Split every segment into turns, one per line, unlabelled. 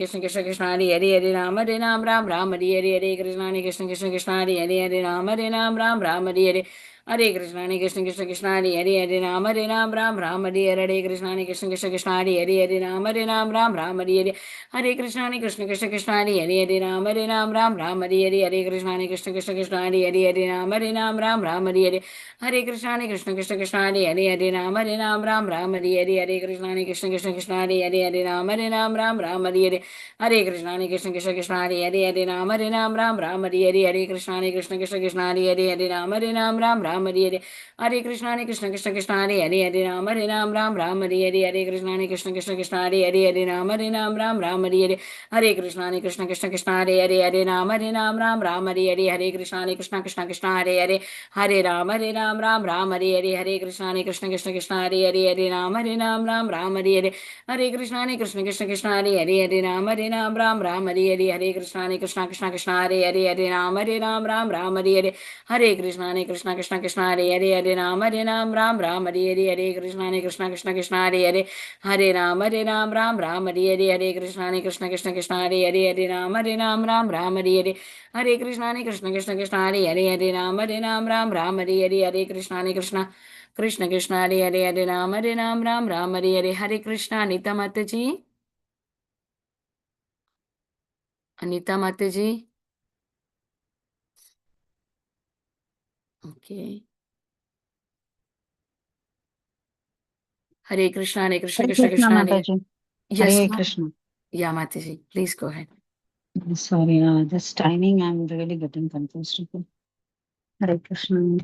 Krishna Krishna Krishna Hare Hare Hare Ram Ram Ram Hare Hare Krishna Hare Krishna Krishna Krishna Hare Hare Ram Ram Ram Hare Hare Hare Krishna Hare Krishna Krishna Krishna Hare Hare Ram Ram Ram Hare Hare Krishna Hare Krishna Krishna Krishna Hare Hare Ram Ram Ram Hare Hare Hare Krishna Hare Krishna Krishna Krishna Hare Hare Ram Ram Ram Hare Hare Hare Krishna Hare Krishna Krishna Krishna Hare Hare Ram Ram Ram Hare Hare Hare Krishna Hare Krishna Krishna Krishna Hare Hare Ram Ram Ram Hare Hare Hare Krishna Hare Krishna Krishna Krishna Hare Hare Ram Ram Ram Hare Hare Hare Krishna Hare Krishna Krishna Krishna Hare Hare Ram Ram Ram Hare Hare Hare Krishna Hare Krishna Krishna Krishna Hare Hare Ram Ram Ram Hare Hare Hare Krishna Hare Krishna Krishna Krishna Hare Hare Ram Ram Ram Hare Hare Hare Krishna Hare Krishna Krishna Krishna Hare Hare Ram Ram Ram Hare Hare Hare Krishna Hare Krishna Krishna Krishna Hare Hare Ram Ram Hare Hare Hare Krishna Hare Krishna Krishna Krishna Hare Hare Ram Ram Hare Hare Hare Krishna Hare Krishna Krishna Krishna Hare Hare Ram Ram Hare Hare Hare Krishna Hare Krishna Krishna Krishna Hare Hare Ram Ram Hare Hare Hare Krishna Hare Krishna Krishna Krishna Hare Hare Ram Ram Hare Hare Hare Krishna Hare Krishna Krishna Krishna Hare Hare Ram Ram Hare Hare Hare Krishna Hare Krishna Krishna Krishna Hare Hare Ram Ram Hare Hare Hare Krishna Hare Krishna Krishna Krishna Hare Hare Ram Ram Hare Hare Hare Krishna Hare Krishna Krishna Krishna Hare Hare Ram Hare Hare Hare Krishna Hare Krishna Krishna Krishna Hare Hare Ram Hare Hare Hare Krishna Anita Mataji Anita Mataji okay Hare Krishna Krishna
Hare
Krishna
Krishna,
Krishna Hare
Mataji.
yes
Hare
ma'am.
Krishna.
Yeah Mataji please go ahead.
Sorry, this timing I'm really getting confused. Hare Krishna.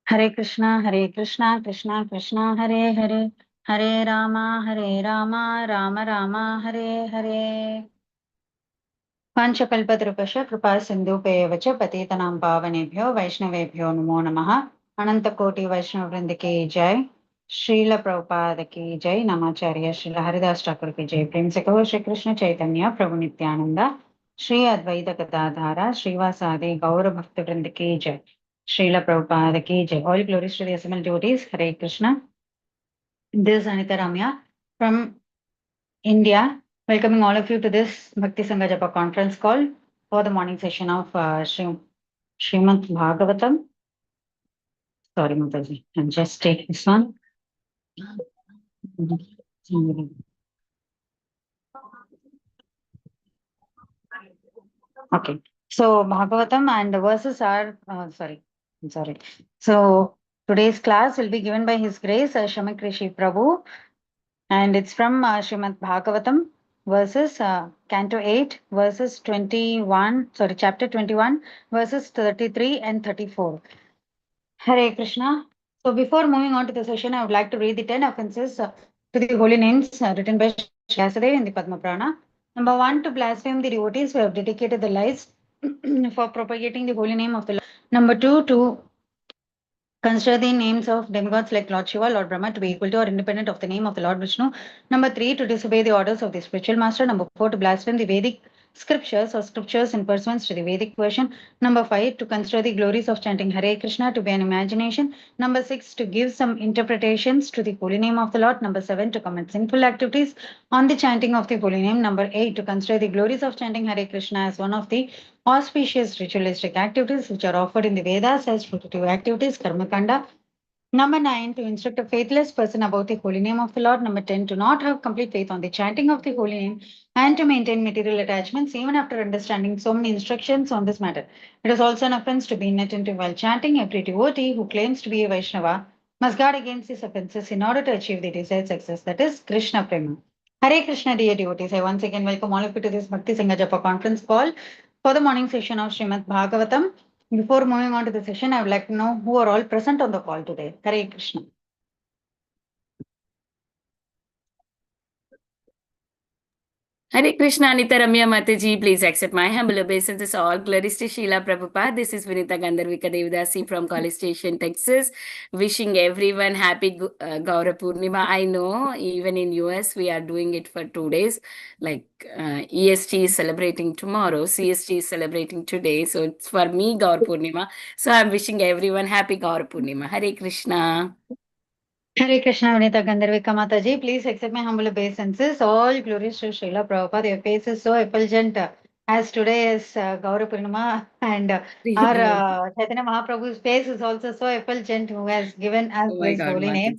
Hare Krishna, Hare Krishna, Krishna Krishna, Hare Hare, Hare Rama, Rama Rama, Hare Hare. Panchakalpatrupasha कृपा सिन्धुपेव च पतितनां पावनेभ्यो वैष्णवेभ्यो नमो नमः अनंतकोटि वैष्णव वृंद की जय श्रील प्रभुपाद की जय नमाचार्य श्रील हरिदास ठाकुर की जय प्रेम से कहो श्री कृष्ण चैतन्य प्रभु नित्यानंद श्री अद्वैत गदाधारा श्रीवासादि गौर भक्त वृंद की जय श्रील प्रभुपाद की जय all glories to the assembled devotees Hare Krishna this is Anita Ramya from India, welcoming all of you to this Bhakti Sangha Japa conference call for the morning session of Srimad Bhagavatam. Sorry, Mataji, I'll just take this one. Okay, so Bhagavatam and the verses are, I'm sorry. So today's class will be given by His Grace, Samik Rishi Prabhu, and it's from Srimad Bhagavatam, verses Canto 8, verses 21, sorry, chapter 21, verses 33 and 34. Hare Krishna. So before moving on to the session, I would like to read the 10 offenses to the holy names written by Vyasadeva in the Padma Purana. Number 1, to blaspheme the devotees who have dedicated their lives for propagating the holy name of the Lord. Number 2, to consider the names of demigods like Lord Shiva, Lord Brahma to be equal to or independent of the name of the Lord Vishnu. Number 3, to disobey the orders of the spiritual master. Number 4, to blaspheme the Vedic scriptures or scriptures in pursuance to the Vedic version. Number 5, to consider the glories of chanting Hare Krishna to be an imagination. Number 6, to give some interpretations to the holy name of the Lord. Number 7, to commit sinful activities on the chanting of the holy name. Number 8, to consider the glories of chanting Hare Krishna as one of the auspicious ritualistic activities which are offered in the Vedas as fruitive activities, Karma Kanda. Number 9, to instruct a faithless person about the holy name of the Lord. Number 10, to not have complete faith on the chanting of the holy name and to maintain material attachments even after understanding so many instructions on this matter. It is also an offense to be inattentive while chanting. Every devotee who claims to be a Vaishnava must guard against these offenses in order to achieve the desired success, that is Krishna Prema. Hare Krishna, dear devotees. I once again welcome all of you to this Bhakti Sangha Japa conference call for the morning session of Srimad Bhagavatam. Before moving on to the session, I would like to know who are all present on the call today. Hare Krishna.
Hare Krishna Anita Ramya Mataji, please accept my humble obeisances. All glories to Srila Prabhupada. This is Vinita Gandharvika Devdasi from College Station, Texas. Wishing everyone happy Gaura Purnima. I know even in US we are doing it for 2 days. Like EST is celebrating tomorrow, CST is celebrating today. So it's for me Gaur Purnima. So I'm wishing everyone happy Gaur Purnima. Hare Krishna.
Hare Krishna, Vinita Gandharvika Mataji. Please accept my humble obeisances. All glories to Srila Prabhupada. Your face is so effulgent. As today is Gaura Purnima, and our Chaitanya Mahaprabhu's face is also so effulgent, who has given us
Oh my
this
God,
holy name.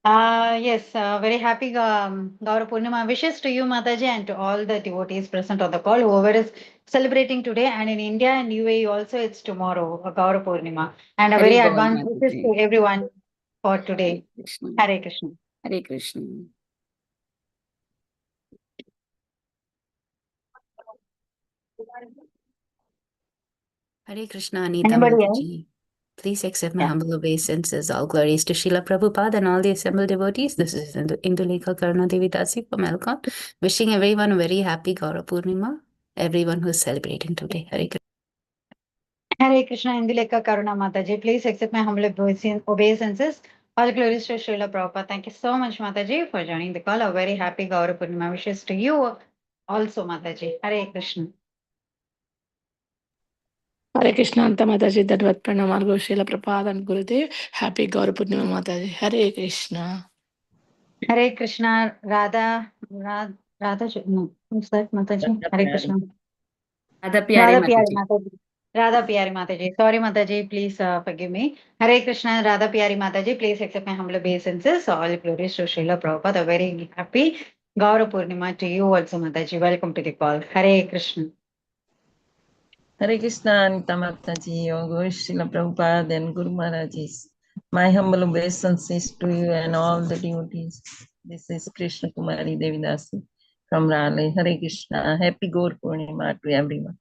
Mataji.
Yes, very happy Gaura Purnima wishes to you, Mataji, and to all the devotees present on the call, whoever is celebrating today. And in India and UAE also, it's tomorrow, Gaura Purnima. And a
Hari
very
Bol,
advanced wishes
Mataji.
to everyone for
Hare
today.
Krishna.
Hare Krishna.
Hare Krishna.
Hare Krishna, Anita
Anybody else?
Mataji. Please accept my
Yeah.
humble obeisances. All glories to Srila Prabhupada and all the assembled devotees. This is Indulekha Karuna Devi Dasi from Elcon. Wishing everyone a very happy Gaura Purnima. Everyone who is celebrating today. Hare Krishna.
Hare Krishna, Indulekha Karuna Mataji. Please accept my humble obeisances. All glories to Srila Prabhupada. Thank you so much, Mataji, for joining the call. A very happy Gaura Purnima wishes to you also, Mataji. Hare Krishna.
Hare Krishna Anta Mataji Dadvat Pranamar Goshila Prabhupada and Gurudev. Happy Gaura Purnima Mataji. Hare Krishna.
Hare Krishna, no, who's that, Mataji? Hare Krishna.
Radha Pyari
Radha Pyari
Mataji.
Mataji. Radha Pyari Mataji. Sorry, Mataji, please forgive me. Hare Krishna, Radha Pyari Mataji. Please accept my humble obeisances. All glories to Srila Prabhupada. A very happy Gaura Purnima to you also, Mataji. Welcome to the call. Hare Krishna.
Hare Krishna, Anita Mataji, Your Guru Srila Prabhupada and Guru Maharajis. My humble obeisances to you and all the devotees. This is Krishna Kumari Devidasi from Raleigh. Hare Krishna. Happy Gaur Purnima to everyone.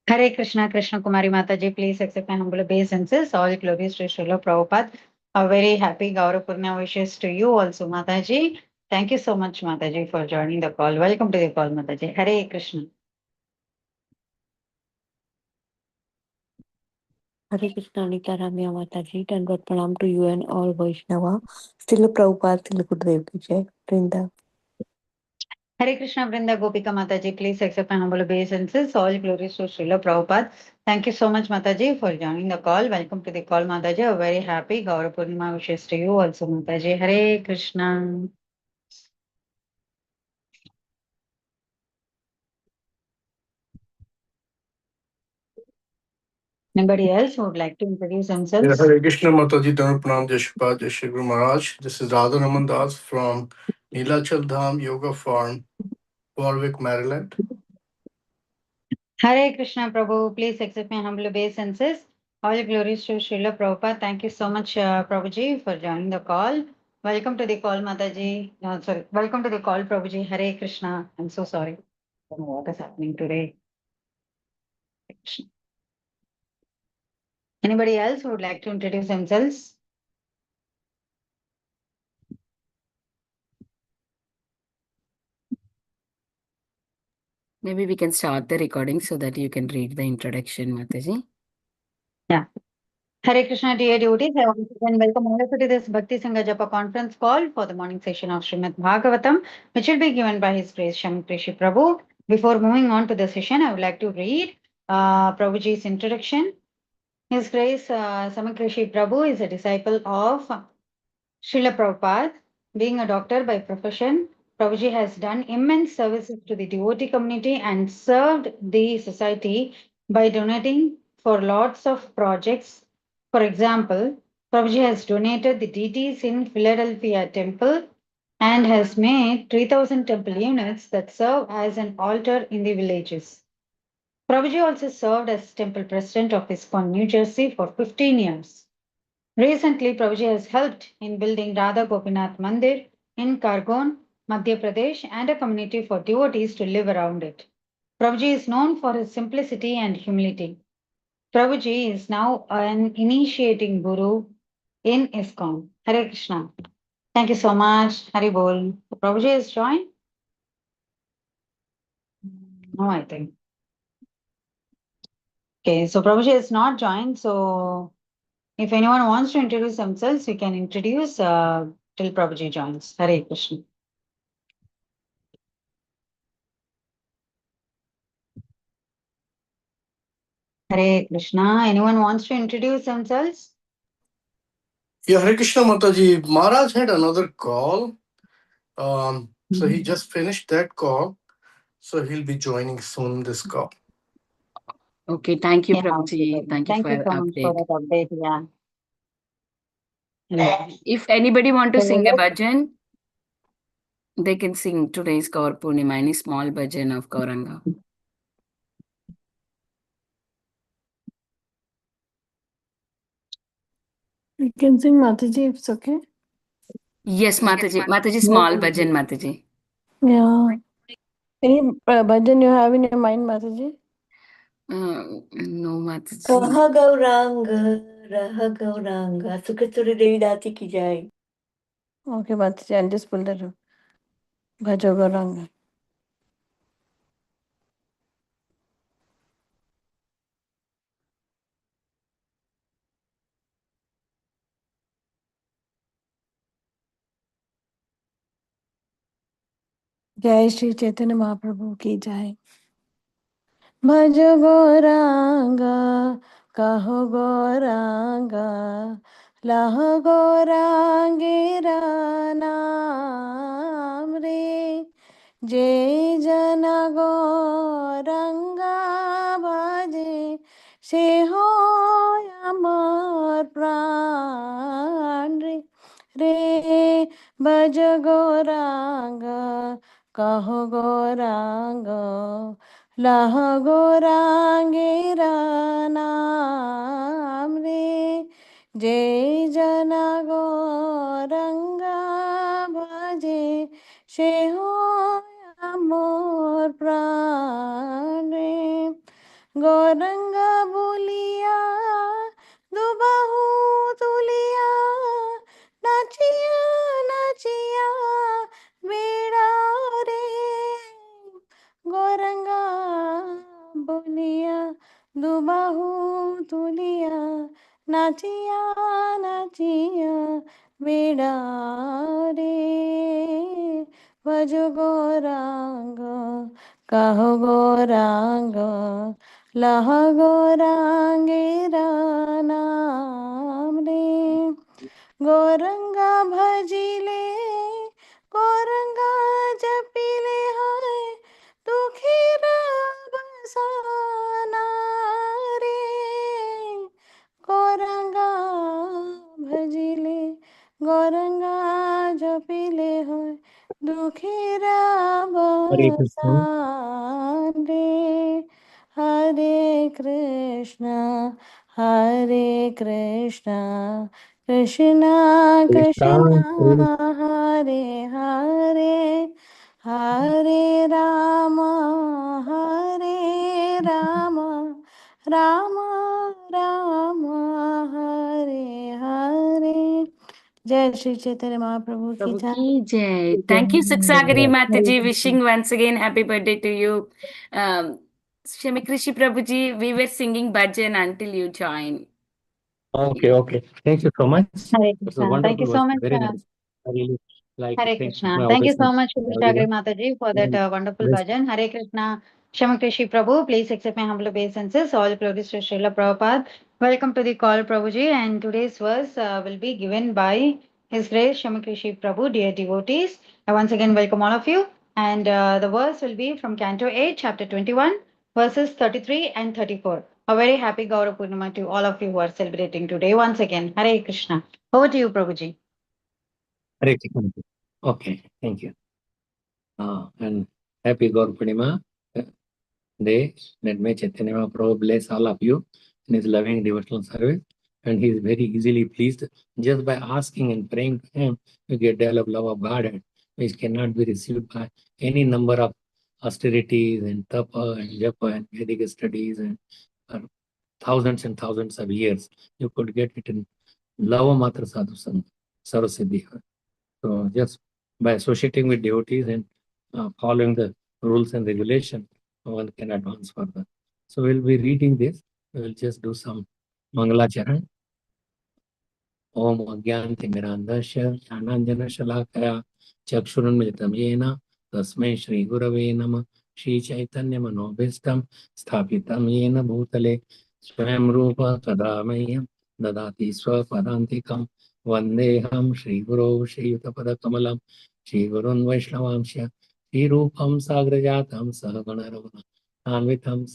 Hare Krishna, Krishna Kumari Mataji. Please accept my humble obeisances. All glories to Srila Prabhupada. A very happy Gaura Purnima wishes to you also, Mataji. Thank you so much, Mataji, for joining the call. Welcome to the call, Mataji. Hare Krishna.
Hare Krishna, Anita Ramya Mataji, Dandavat Pranam to you and all Vaishnava. Still Prabhupada, still Gurudev Ki Jai. Vrinda.
Hare Krishna Vrinda Gopika Mataji, please accept my humble obeisances. All glories to Srila Prabhupada. Thank you so much, Mataji, for joining the call. Welcome to the call, Mataji. A very happy Gaura Purnima wishes to you also, Mataji. Hare Krishna. Anybody else who would like to introduce themselves?
Hare Krishna Mataji Dhanur Pranam Jai Shri Jai Shri Guru Maharaj. This is Radha Raman Das from Neelachal Dham Yoga Farm, Warwick, Maryland.
Hare Krishna Prabhu, please accept my humble obeisances. All glories to Srila Prabhupada. Thank you so much, Prabhuji, for joining the call. Welcome to the call, Mataji. Sorry, welcome to the call, Prabhuji. Hare Krishna. I'm so sorry. I don't know what is happening today. Anybody else who would like to introduce themselves?
Maybe we can start the recording so that you can read the introduction, Mataji.
Yeah. Hare Krishna, dear devotees. I once again welcome all of you to this Bhakti Sangha Japa conference call for the morning session of Srimad Bhagavatam, which will be given by His Grace Samik Rishi Prabhu. Before moving on to the session, I would like to read Prabhuji's introduction. His Grace Samik Rishi Prabhu is a disciple of Srila Prabhupada. Being a doctor by profession, Prabhuji has done immense services to the devotee community and served the society by donating for lots of projects. For example, Prabhuji has donated the deities in Philadelphia temple and has made 3,000 temple units that serve as an altar in the villages. Prabhuji also served as temple president of ISKCON New Jersey for 15 years. Recently, Prabhuji has helped in building Radha Gopinath Mandir in Kargon, Madhya Pradesh, and a community for devotees to live around it. Prabhuji is known for his simplicity and humility. Prabhuji is now an initiating guru in ISKCON. Hare Krishna. Thank you so much. Hari Bol. Prabhuji is joined? No, I think. Okay, so Prabhuji is not joined. So if anyone wants to introduce themselves, we can introduce till Prabhuji joins. Hare Krishna. Hare Krishna. Anyone wants to introduce themselves?
Yeah, Hare Krishna Mataji. Maharaj had another call. So he just finished that call. So he'll be joining soon this call.
Okay, thank you,
Yeah,
Prabhuji. Thank you
thank
for
you
your
so much for
update.
that update. Yeah.
If anybody want to
So
sing a
let's
bhajan, they can sing today's Gaur Purnima, any small bhajan of Gauranga.
You can sing Mataji if it's okay.
Yes, Mataji. Mataji, small bhajan, Mataji.
Yeah. Any bhajan you have in your mind, Mataji?
No, Mataji.
Raha Gauranga, Sukhaturi Devi Dati ki jai.
Okay, Mataji, I'll just pull that up. Bhajo Gauranga. जय श्री चैतन्य महाप्रभु की जय। भज गौरांगा कहो गौरांगा लह गौरांगेरा नाम रे जय जन गौरंगा भजे से हो अमर प्राण रे रे भज गौरांगा कहो गौरांगा लह गौरांगेरा नाम रे जय जन गौरंगा भजे से हो मोर प्राण रे गौरंगा बोलिया दुबाहु तुलिया नाचिया नाचिया बेड़ा रे गौरंगा बोलिया दुबाहु तुलिया नाचिया नाचिया बेड़ा रे भज गौरांग कहो गौरांग लह गौरांगेरा नाम रे गौरंगा भजिले गौरंगा जपिले हाय दुखीरा बसाना रे गौरंगा भजिले गौरंगा जपिले हाय दुखीरा
Hare Krishna.
बसान रे हरे कृष्णा कृष्णा कृष्णा हरे हरे हरे राम राम राम हरे हरे जय श्री चैतन्य महाप्रभु की
Prabhu
जय।
ki jai. Thank you, Suksagari Mataji. Wishing once again happy birthday to you. Shamik Rishi Prabhuji, we were singing bhajan until you joined.
Okay. Thank you so much.
Hare
It was
Krishna. Thank
wonderful.
you so
Was
much.
very nice. I really like to
Hare
thank
Krishna.
my
Thank you so
obeisance
much,
to
Shagri
everyone.
Mataji, for that wonderful
Yes.
bhajan. Hare Krishna. Shamakrishi Prabhu, please accept my humble obeisances. All glories to Srila Prabhupada. Welcome to the call, Prabhuji. And today's verse will be given by His Grace Shamakrishi Prabhu, dear devotees. I once again welcome all of you. And the verse will be from Canto 8, Chapter 21, verses 33 and 34. A very happy Gaura Purnima to all of you who are celebrating today. Once again, Hare Krishna. Over to you, Prabhuji.
Hare Krishna. Okay, thank you. And happy Gaur Purnima day. Let me Chaitanya Mahaprabhu bless all of you in his loving devotional service. And he is very easily pleased. Just by asking and praying to him, you get develop love of Godhead, which cannot be received by any number of austerities and tapa and japa and Vedic studies and thousands and thousands of years. You could get it in Lava Matra Sadhu Sangha, Sarvasiddhi. So just by associating with devotees and following the rules and regulation, one can advance further. So we'll be reading this. We'll just do some Mangalacharan. Om Agyantimirandasya Jnananjana Shalakaya Chakshurunmilitam Yena Tasmai Shri Gurave Nama Shri Chaitanya Manobhistam Sthapitam Yena Bhutale Swayam Rupa Tadamayam Dadati Swapadantikam Vandeham Shri Guru Shri Yutapada Kamalam Shri Gurun Vaishnavamsya Shri Rupam Sagrajatam Sahagana Ravana Anvitam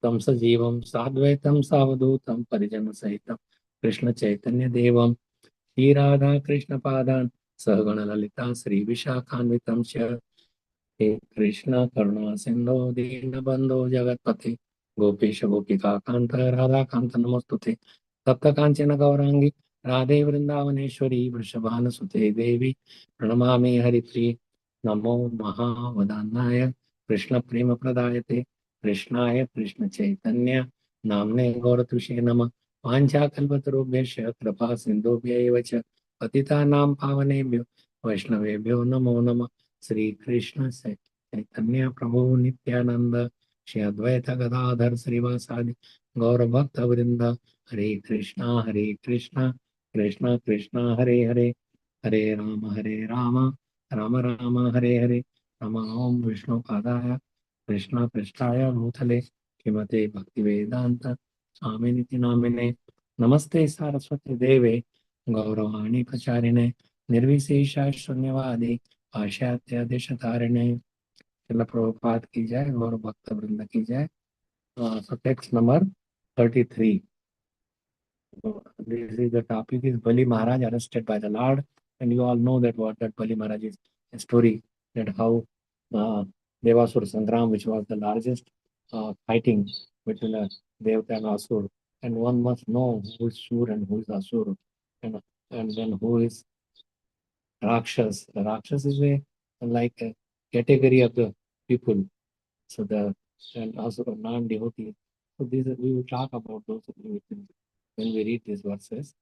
Tam Sajivam Sadvaitam Savadutam Parijana Sahitam Krishna Chaitanya Devam Shri Radha Krishna Padan Sahagana Lalita Sri Vishakhanvitam Shya हे कृष्ण करुणा सिंधु दीनबंधु जगत्पते गोपीश गोपिका कांत राधा कांत नमोस्तुते तप्त कांचन गौरांगी राधे वृंदावनेश्वरी वृषभानुसुते देवी प्रणमामि हरिप्रिये नमो महावदान्नाय कृष्ण प्रेम प्रदायते कृष्णाय कृष्ण चैतन्य नाम्ने गौरतुषे नमः वाञ्छाकल्पतरुभ्यश्च कृपा सिन्धुभ्यैव च पतितानां पावनेभ्यो वैष्णवेभ्यो नमो नमः श्री कृष्ण चैतन्य प्रभु नित्यानंद श्री अद्वैत गदाधर श्रीवासादि गौर भक्त वृंद हरे कृष्णा कृष्णा कृष्णा हरे हरे हरे राम राम राम हरे हरे नम ओम विष्णु पादाय कृष्ण पृष्ठाय भूतले श्रीमते भक्ति वेदांत स्वामिनिति नामिने नमस्ते सारस्वती देवे गौरवाणी प्रचारिणे निर्विशेष शून्यवादी पाश्चात्य देश तारिणे शिल प्रभुपाद की जय गौर भक्त वृंद की जय so text number 33. This is the topic is Bali Maharaj arrested by the Lord, and you all know that what that Bali Maharaj is a story that how Devasur Sangram, which was the largest fighting between Devata and Asur, and one must know who is Sur and who is Asur, and then who is Rakshas. The Rakshas is like a category of the people. So and also the non-devotee. So we will talk about those things when we read these verses.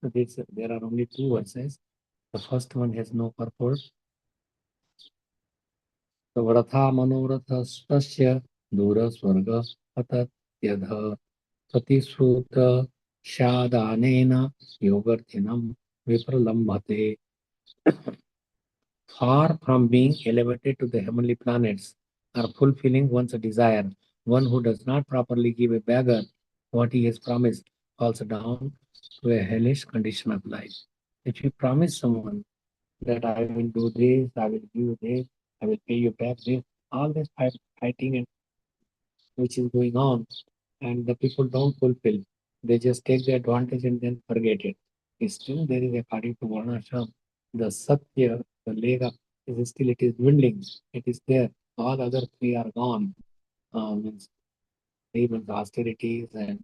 So there are only two verses. The first one has no purport. So Vratha Manoratha Spasya Dura Swarga Atat Yadha Pratisruta Shadanena Yogarthinam Vipralambhate. Far from being elevated to the heavenly planets or fulfilling one's desire, one who does not properly give a beggar what he has promised falls down to a hellish condition of life. If you promise someone that I will do this, I will give you this, I will pay you back this, all this fighting and which is going on, and the people don't fulfill. They just take the advantage and then forget it. Still, there is according to Varnashram, the Satya, the leg of is still it is dwindling. It is there. All other three are gone. Means even the austerities and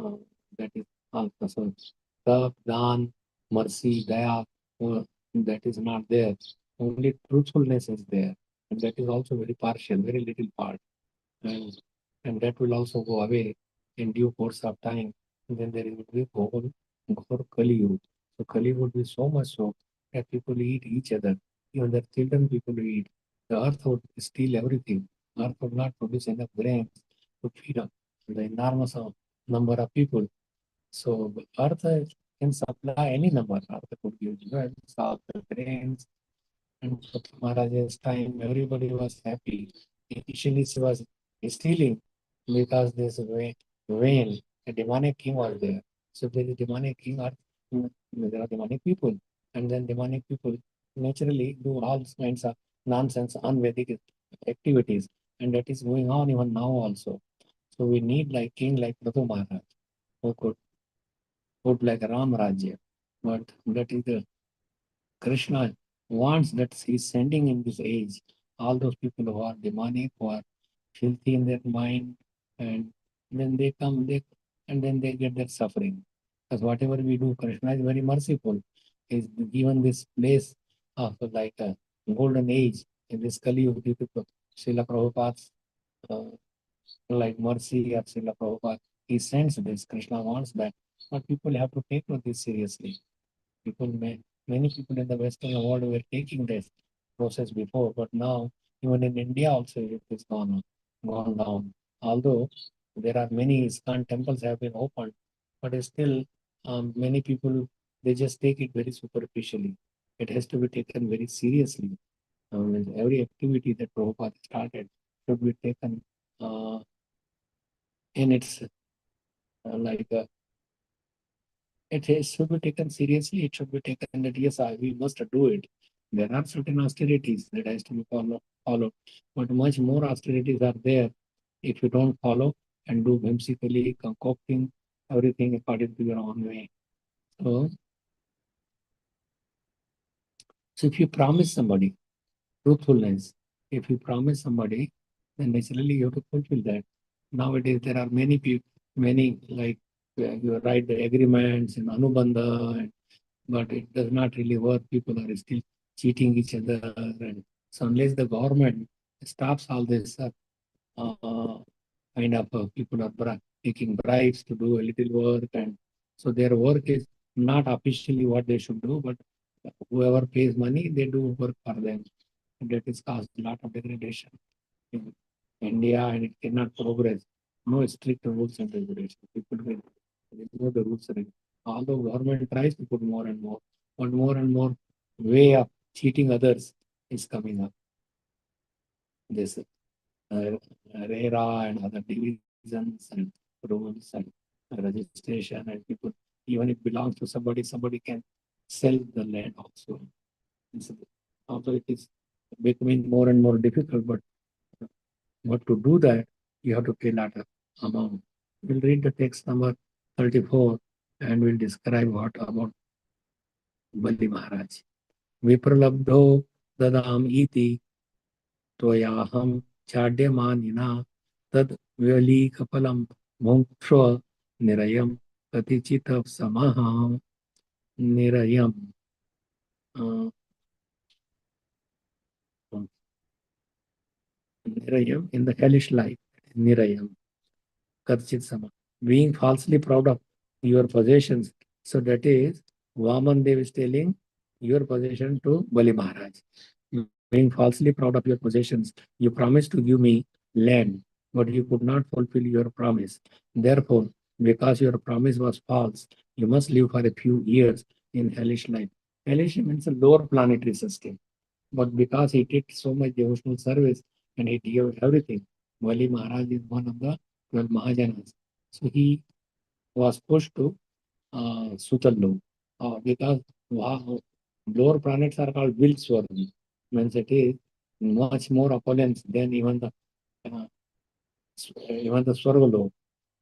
uh, that is also so. Tap, Dan, mercy, daya, that is not there. Only truthfulness is there, and that is also very partial, very little part. And, and that will also go away in due course of time. And then there will be Ghor Kali Yuga. So Kali would be so much so that people eat each other. Even their children people eat. The earth would steal everything. Earth would not produce enough grains to feed up the enormous number of people. So earth can supply any number. Earth could give jewels, all the grains, and Maharaj's time, everybody was happy. Initially, she was stealing because there's a vein, a demonic king was there. So there is demonic king, or there are demonic people, and then demonic people naturally do all kinds of nonsense, unvedic activities, and that is going on even now also. So we need like king like Prabhu Maharaj, who could put like Ram Rajya, but that is the Krishna wants that he's sending in this age all those people who are demonic, who are filthy in their mind, and then they come, and then they get that suffering. Because whatever we do, Krishna is very merciful. He's given this place of like a golden age in this Kali Yuga due to Srila Prabhupada's uh, like mercy or Srila Prabhupada. He sends this. Krishna wants that. But people have to take this seriously. Many people in the Western world were taking this process before, but now even in India also it is gone down. Although there are many ISKCON temples have been opened, but still many people they just take it very superficially. It has to be taken very seriously. Every activity that Prabhupada started should be taken in its like it should be taken seriously. It should be taken that yes, we must do it. There are certain austerities that has to be followed, but much more austerities are there if you don't follow and do whimsically, concocting everything according to your own way. So if you promise somebody truthfulness, if you promise somebody, then naturally you have to fulfill that. Nowadays there are many people, many like you write the agreements and anubandha, but it does not really work. People are still cheating each other, and so unless the government stops all this kind of people are taking bribes to do a little work, and so their work is not officially what they should do, but whoever pays money, they do work for them. And that is caused a lot of degradation in India, and it cannot progress. No strict rules and regulations. People will know the rules. Although government tries to put more and more, but more and more way of cheating others is coming up. This RERA and other divisions and rules and registration, and people, even if it belongs to somebody, somebody can sell the land also. Although it is becoming more and more difficult, but to do that, you have to pay a lot of amount. We'll read the text number 34 and we'll describe what about Bali Maharaj. Vipralabdho dadam iti toyaham chadymanina tad vyali kapalam moksha nirayam katichita samaha nirayam. Nirayam in the hellish life. Nirayam. Karchit sama. Being falsely proud of your possessions. So that is, Vaman Dev is telling your possession to Bali Maharaj. Being falsely proud of your possessions, you promised to give me land, but you could not fulfill your promise. Therefore, because your promise was false, you must live for a few years in hellish life. Hellish means a lower planetary system. But because he did so much devotional service and he gave everything, Bali Maharaj is one of the 12 Mahajanas. So he was pushed to Sutallo because lower planets are called Vil Swarga. Means it is much more opulence than even the Swargalo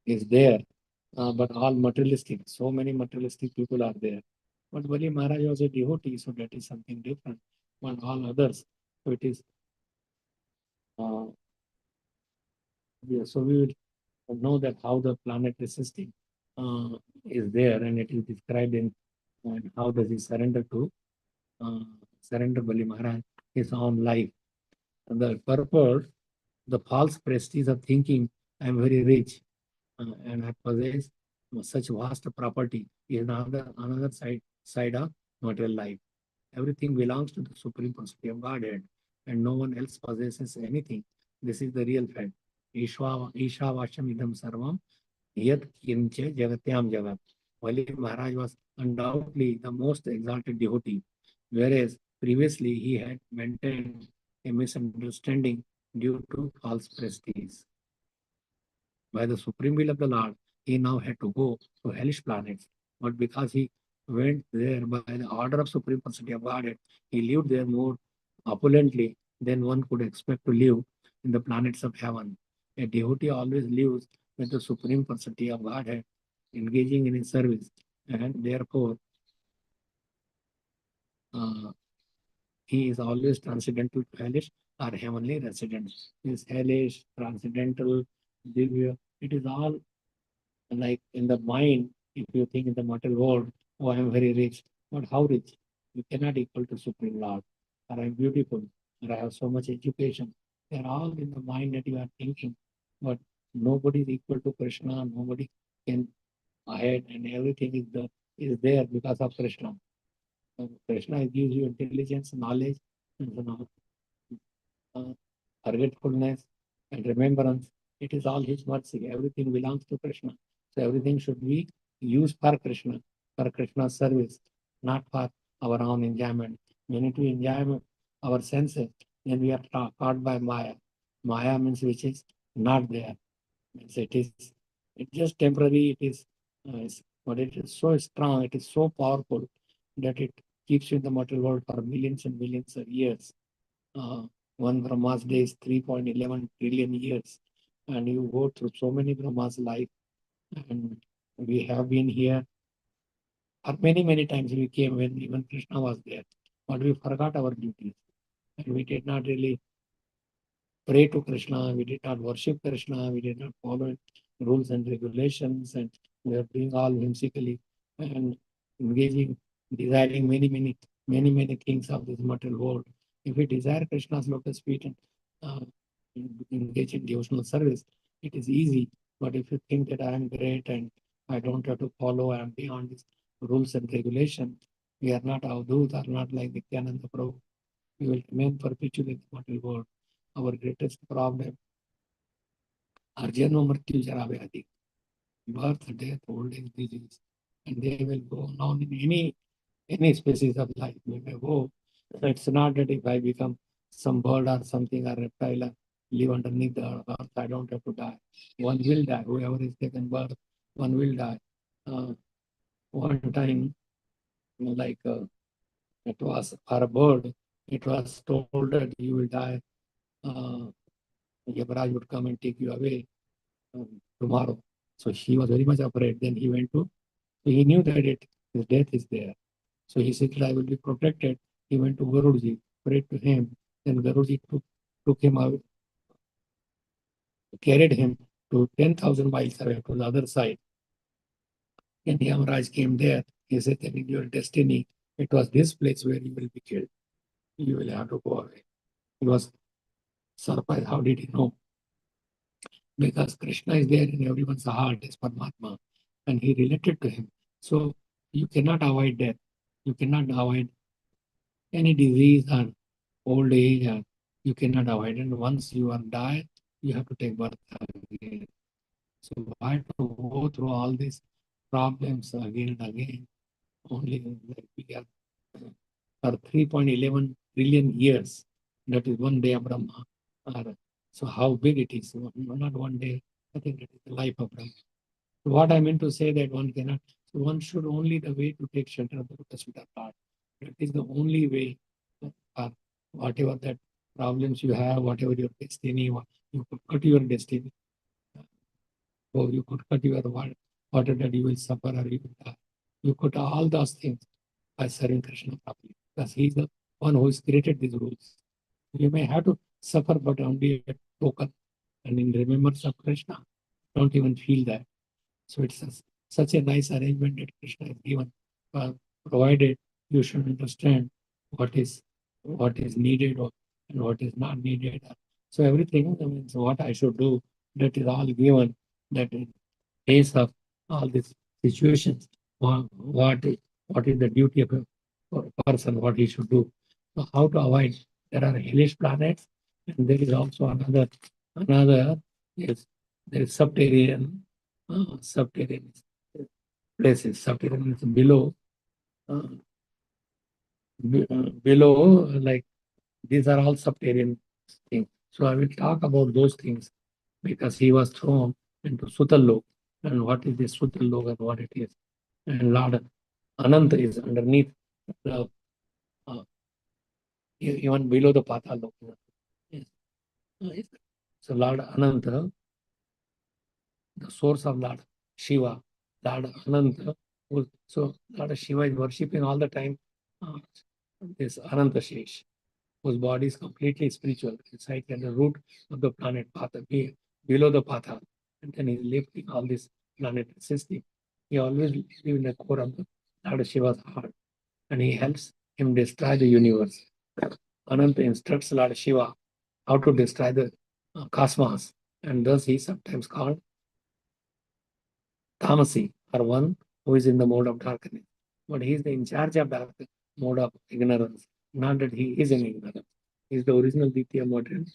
is there. But all materialistic, so many materialistic people are there. But Bali Maharaj was a devotee, so that is something different. But all others, so it is. Yeah, so we will know that how the planetary system is there, and it is described in and how does he surrender to surrender Bali Maharaj his own life. And the purport, the false prestige of thinking I am very rich and I possess such vast property is another side of material life. Everything belongs to the Supreme Personality of Godhead, and no one else possesses anything. This is the real fact. Ishavasham idam sarvam yat kinche jagatyam jagat. Bali Maharaj was undoubtedly the most exalted devotee, whereas previously he had maintained a misunderstanding due to false prestige. By the supreme will of the Lord, he now had to go to hellish planets. But because he went there by the order of Supreme Personality of Godhead, he lived there more opulently than one could expect to live in the planets of heaven. A devotee always lives with the Supreme Personality of Godhead, engaging in his service, and therefore he is always transcendental to hellish or heavenly residents. His hellish, transcendental, divya, it is all like in the mind. If you think in the material world, oh, I am very rich, but how rich? You cannot equal to Supreme Lord, or I am beautiful, or I have so much education. They are all in the mind that you are thinking, but nobody is equal to Krishna. Nobody can ahead, and everything is there because of Krishna. Krishna gives you intelligence, knowledge, and forgetfulness, and remembrance. It is all His mercy. Everything belongs to Krishna. So everything should be used for Krishna's service, not for our own enjoyment. We need to enjoy our senses, then we are caught by Maya. Maya means which is not there. Means it's just temporary. It is but it is so strong, it is so powerful that it keeps you in the material world for millions and millions of years. One Brahma's day is 3.11 trillion years, and you go through so many Brahma's life, and we have been here. Or many times we came when even Krishna was there, but we forgot our duties, and we did not really pray to Krishna, we did not worship Krishna, we did not follow rules and regulations, and we are doing all whimsically and engaging, desiring many things of this material world. If we desire Krishna's lotus feet and engage in devotional service, it is easy. But if you think that I am great and I don't have to follow, I am beyond these rules and regulations, we are not Avdut, are not like Nityananda Prabhu. We will remain perpetually in the material world. Our greatest problem are Janma Mrityu Jara Vyadi, birth, death, old age, disease, and they will go on in any species of life. We may go. It's not that if I become some bird or something or reptile or live underneath the earth, I don't have to die. One will die. Whoever is taken birth, one will die. One time, like it was for a bird, it was told that you will die. Yavraj would come and take you away tomorrow. So he was very much afraid. Then he went to, so he knew that his death is there. So he said that I will be protected. He went to Garuji, prayed to him. Then Garuji took him out, carried him to 10,000 miles away to the other side. And Yamaraj came there. He said that in your destiny, it was this place where you will be killed. You will have to go away. He was surprised. How did he know? Because Krishna is there in everyone's heart as Paramatma, and he related to him. So you cannot avoid death. You cannot avoid any disease or old age. Or you cannot avoid it. Once you are died, you have to take birth again. So why to go through all these problems again and again? Only like we are for 3.11 trillion years. That is one day of Brahma. So how big it is? Not one day. I think it is the life of Brahma. So what I meant to say that one cannot. So one should only the way to take shelter of the lotus feet of Lord. That is the only way. Whatever that problems you have, whatever your destiny, you could cut your destiny. Or you could cut your whatever that you will suffer or you will die. You could all those things by serving Krishna properly. Because he is the one who has created these rules. You may have to suffer, but only a token. And in remembrance of Krishna, don't even feel that. So it's such a nice arrangement that Krishna has given, provided you should understand what is needed and what is not needed. So everything means what I should do, that is all given. That in case of all these situations, what is the duty of a person, what he should do. So how to avoid? There are hellish planets, and there is also another is there is subterranean places. Subterranean is below like these are all subterranean things. So I will talk about those things because he was thrown into Sutalok, and what is this Sutalok and what it is. And Lord Ananta is underneath the even below the Patalok. Yes. So Lord Ananta, the source of Lord Shiva, Lord Ananta. So Lord Shiva is worshipping all the time this Ananta Shesh, whose body is completely spiritual, inside at the root of the planet Patha, below the Patha. And then he's lifting all this planetary system. He always lives in the core of the Lord Shiva's heart, and he helps him destroy the universe. Ananta instructs Lord Shiva how to destroy the cosmos, and thus he is sometimes called Tamasi, or one who is in the mode of darkness. But he is in charge of that mode of ignorance, not that he is in ignorance. He is the original Ditya modern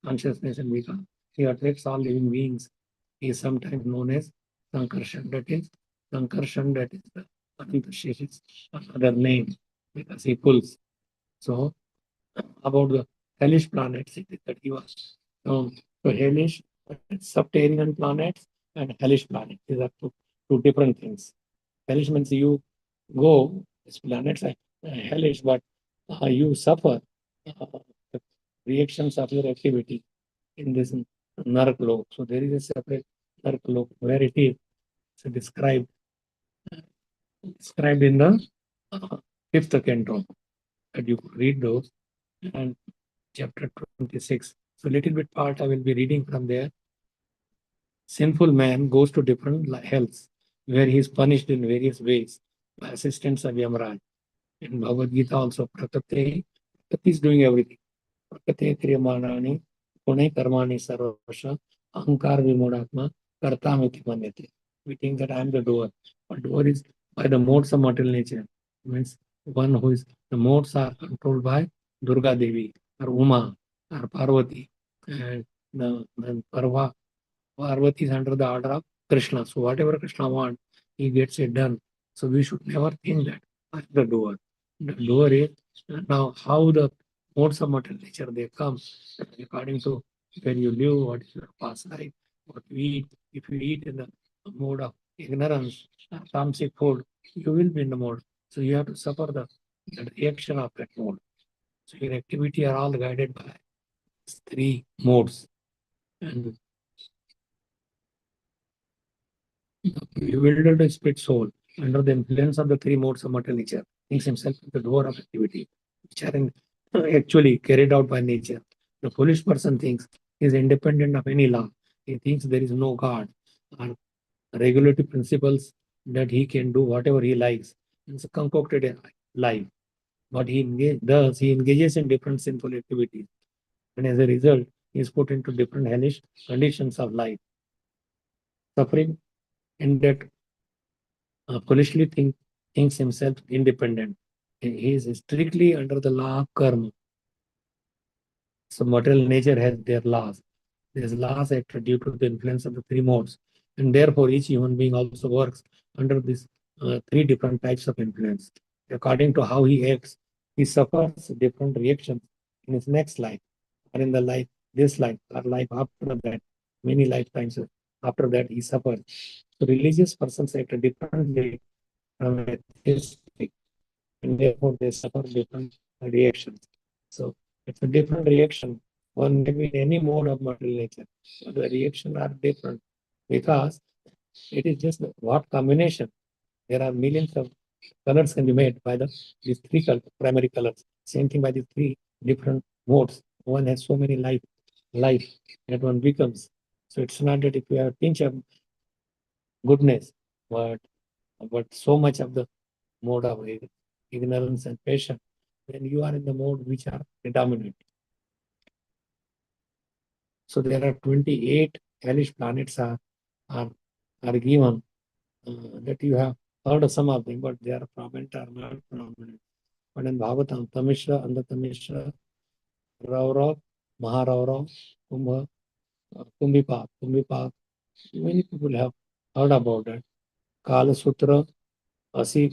consciousness and Vika. He attracts all living beings. He is sometimes known as Sankarshan. That is the Ananta Shesh's another name, because he pulls. So about the hellish planets, it is that he was known. So hellish, subterranean planets and hellish planets. These are two different things. Hellish means you go, this planets are hellish, but you suffer the reactions of your activity in this Narklok. So there is a separate Narklok where it is described in the fifth canto. And you read those and chapter 26. So little bit part I will be reading from there. Sinful man goes to different hells where he is punished in various ways by assistance of Yamaraj. In Bhagavad Gita also, Prakriti is doing everything. Prakriti Kriyamanani, Pune Karmani Sarvasha, Ahankar Vimodatma, Kartamiti Manyate. We think that I am the doer. But doer is by the modes of material nature. It means one who is, the modes are controlled by Durga Devi, or Uma, or Parvati. And the Parvati is under the order of Krishna. So whatever Krishna wants, he gets it done. So we should never think that I am the doer. The doer is now how the modes of material nature they come according to where you live, what is your past life, what you eat. If you eat in the mode of ignorance, tamasic food, you will be in the mode. So you have to suffer the reaction of that mode. So your activity are all guided by three modes. And the bewildered spirit soul, under the influence of the three modes of material nature, thinks himself the doer of activity, which are actually carried out by nature. The foolish person thinks he is independent of any law. He thinks there is no God or regulative principles that he can do whatever he likes. It's a concocted life. What he engages in different sinful activities. And as a result, he is put into different hellish conditions of life. Suffering in that foolishly thinks himself independent. He is strictly under the law of karma. So material nature has their laws. These laws act due to the influence of the three modes. And therefore, each human being also works under these three different types of influence. According to how he acts, he suffers different reactions in his next life, or in the life, this life, or life after that, many lifetimes after that he suffers. So religious persons act differently from atheistic, and therefore they suffer different reactions. So it's a different reaction. One may be in any mode of material nature, but the reactions are different because it is just what combination. There are millions of colors can be made by these three primary colors. Same thing by the three different modes. One has so many life that one becomes. So it's not that if you have a pinch of goodness, but so much of the mode of ignorance and passion, then you are in the mode which are predominant. So there are 28 hellish planets are given that you have heard of some of them, but they are prominent or not prominent. But in Bhagavatam, Tamishra, Andatamishra, Raurav, Maharaurav, Kumbha, Kumbipak, many people have heard about that. Kala Sutra, Asi,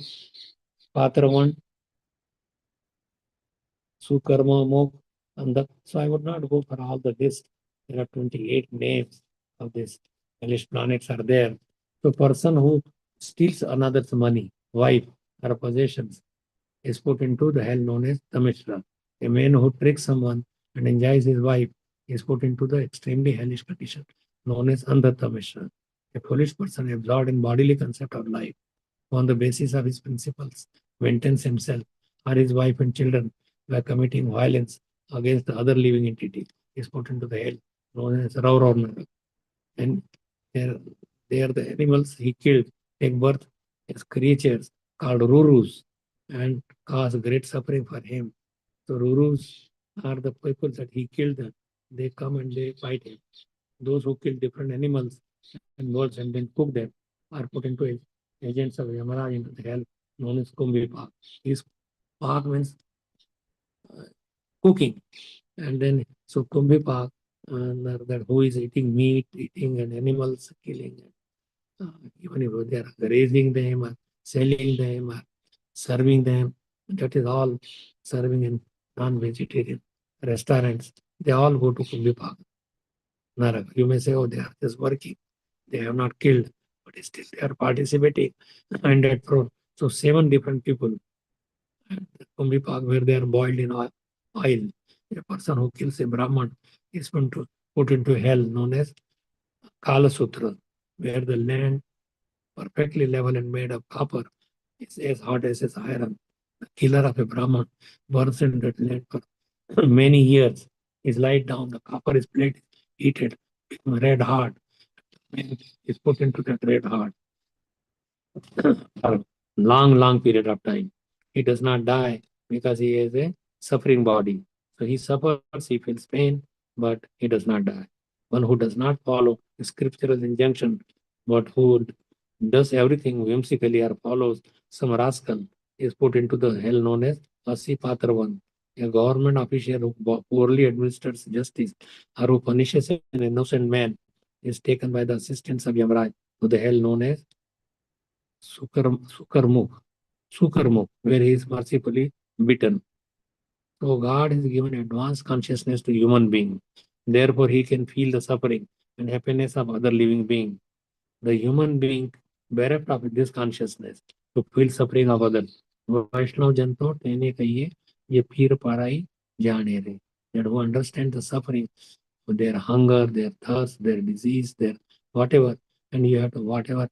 Patravan, Sukarma, Mok, and so I would not go for all the list. There are 28 names of these hellish planets are there. So person who steals another's money, wife, or possessions is put into the hell known as Tamishra. A man who tricks someone and enjoys his wife is put into the extremely hellish condition known as Andhatamishra. A foolish person absorbed in bodily concept of life on the basis of his principles maintains himself or his wife and children by committing violence against the other living entity is put into the hell known as Raurornara. And they are the animals he killed take birth as creatures called Rurus and cause great suffering for him. So Rurus are the people that he killed them. They come and they fight him. Those who kill different animals and birds and then cook them are put into agents of Yamaraj into the hell known as Kumbhi. This Pak means cooking. And then so Kumbhi that who is eating meat, eating and animals, killing, even if they are raising them or selling them or serving them, that is all serving in non-vegetarian restaurants. They all go to Kumbhi Narak. You may say, oh, they are just working. They have not killed. But but still they are participating. And that so 7 different people at Kumbhi Park where they are boiled in oil. A person who kills a Brahman is going to put into hell known as Kala Sutra, where the land perfectly level and made of copper is as hot as iron. The killer of a Brahman burns in that land for many years. Is laid down, the copper is plated, heated, become red hot, and is put into that red hot for a long period of time. He does not die because he has a suffering body. So he suffers, he feels pain, but he does not die. One who does not follow the scriptural injunction, but who does everything whimsically or follows some rascal is put into the hell known as Asi Patravan, a government official who poorly administers justice or who punishes an innocent man is taken by the assistance of Yamraj to the hell known as Sukarmukh, where he is mercifully bitten. So God has given advanced consciousness to human being. Therefore, he can feel the suffering and happiness of other living beings. The human being bereft of this consciousness to feel suffering of others. वैष्णव जन तो कहने कहिए ये पीर पाराई जाने रे. That who understand the suffering, their hunger, their thirst, their disease, their whatever, and you have to whatever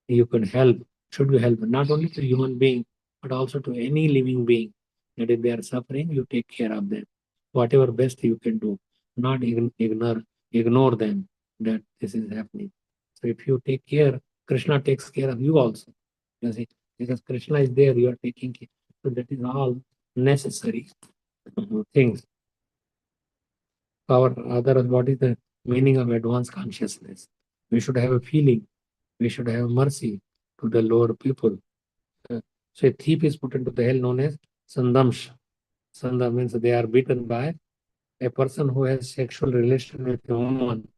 you can help, should you help not only to human being, but also to any living being. That if they are suffering, you take care of them. Whatever best you can do, not ignore them that this is happening. So if you take care, Krishna takes care of you also. You see, because Krishna is there, you are taking care. So that is all necessary things. Otherwise, what is the meaning of advanced consciousness? We should have a feeling. We should have mercy to the lower people. So a thief is put into the hell known as Sandamsh. Sandam means they are beaten by a person who has sexual relation with a woman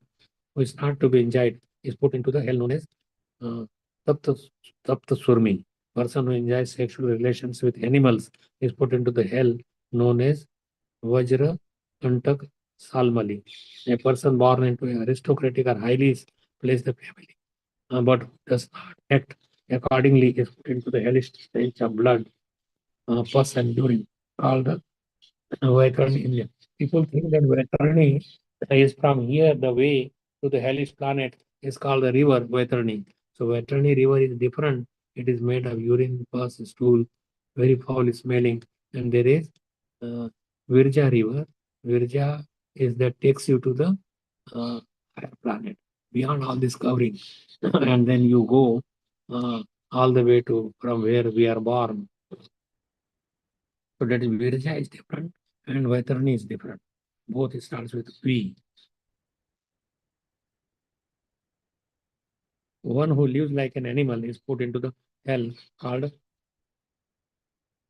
who is not to be enjoyed, is put into the hell known as Tapta Surmi. Person who enjoys sexual relations with animals is put into the hell known as Vajra Antak Salmali. A person born into an aristocratic or highly placed family, but does not act accordingly, is put into the hellish stench of blood, pus and urine, called the Vaitarani. People think that Vaitarani is from here, the way to the hellish planet is called the river Vaitarani. So Vaitarani river is different. It is made of urine, pus, stool, very foul smelling. And there is Virja river. Virja is that takes you to the higher planet, beyond all this covering. And then you go all the way to from where we are born. So that is Virja is different and Vaitarani is different. Both starts with V. One who lives like an animal is put into the hell called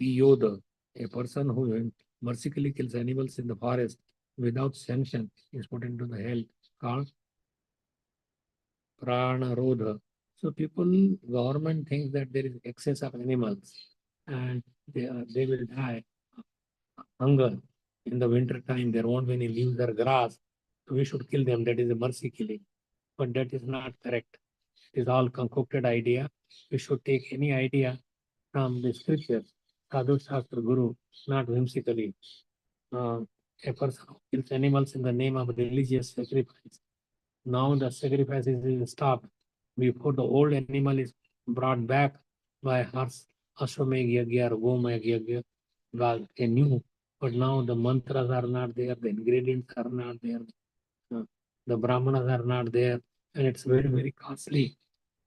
Yoda. A person who mercifully kills animals in the forest without sanction is put into the hell called Pranarodha. So government thinks that there is excess of animals and they will die of hunger in the winter time. There won't be any leaves or grass. So we should kill them. That is a mercy killing. But that is not correct. It is all concocted idea. We should take any idea from the scriptures, Sadhu Shastra Guru, not whimsically. A person who kills animals in the name of religious sacrifice. Now the sacrifice is stopped. Before the old animal is brought back by horse, Ashwamegh Yagya or Gomegh Yagya, God knew. But now the mantras are not there, the ingredients are not there, the brahmanas are not there, and it's very costly.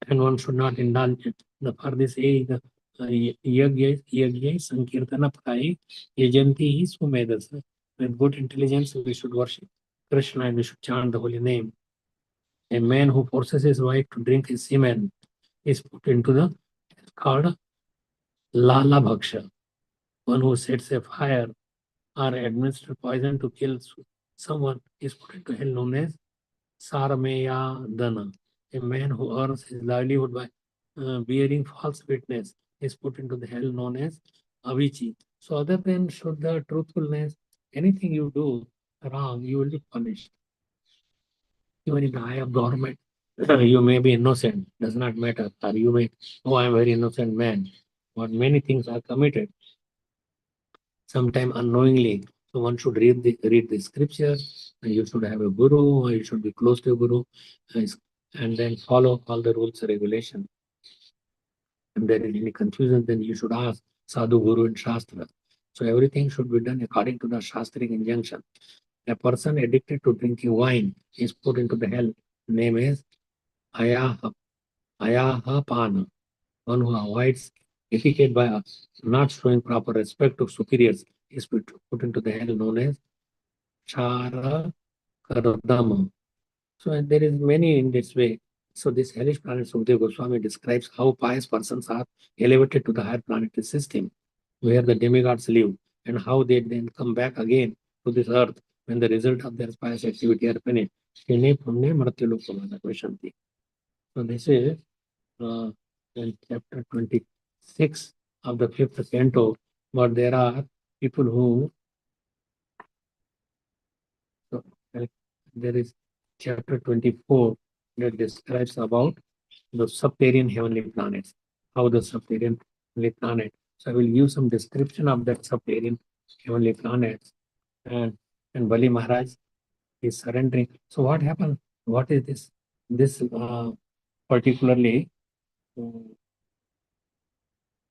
And one should not indulge it. For this age, the yagya sankirtana pkai yajanti is sumedas. With good intelligence, we should worship Krishna and we should chant the holy name. A man who forces his wife to drink his semen is put into the called Lala Bhaksha. One who sets a fire or administers poison to kill someone is put into hell known as Sarameya Dana. A man who earns his livelihood by bearing false witness is put into the hell known as Avichi. So other than Shuddha, truthfulness, anything you do wrong, you will be punished. Even in the eye of government, You may be innocent, does not matter. Or you may, oh, I am very innocent man. But many things are committed, sometimes unknowingly. So one should read the scripture, and you should have a guru, or you should be close to a guru, and then follow all the rules and regulations. If there is any confusion, then you should ask Sadhu, Guru, and Shastra. So everything should be done according to the Shastric injunction. A person addicted to drinking wine is put into the hell. Name is Ayahapana. One who avoids etiquette by not showing proper respect to superiors is put into the hell known as Chara Kardama. So there is many in this way. So this hellish planet Sukadeva Goswami describes how pious persons are elevated to the higher planetary system where the demigods live, and how they then come back again to this earth when the result of their pious activity are finished. So this is in chapter 26 of the 5th canto, but there are people who, so, there is chapter 24 that describes about the subterranean heavenly planets, how the subterranean heavenly planet. So I will give some description of that subterranean heavenly planets. And Bali Maharaj is surrendering. So what happened? What is this? This particularly,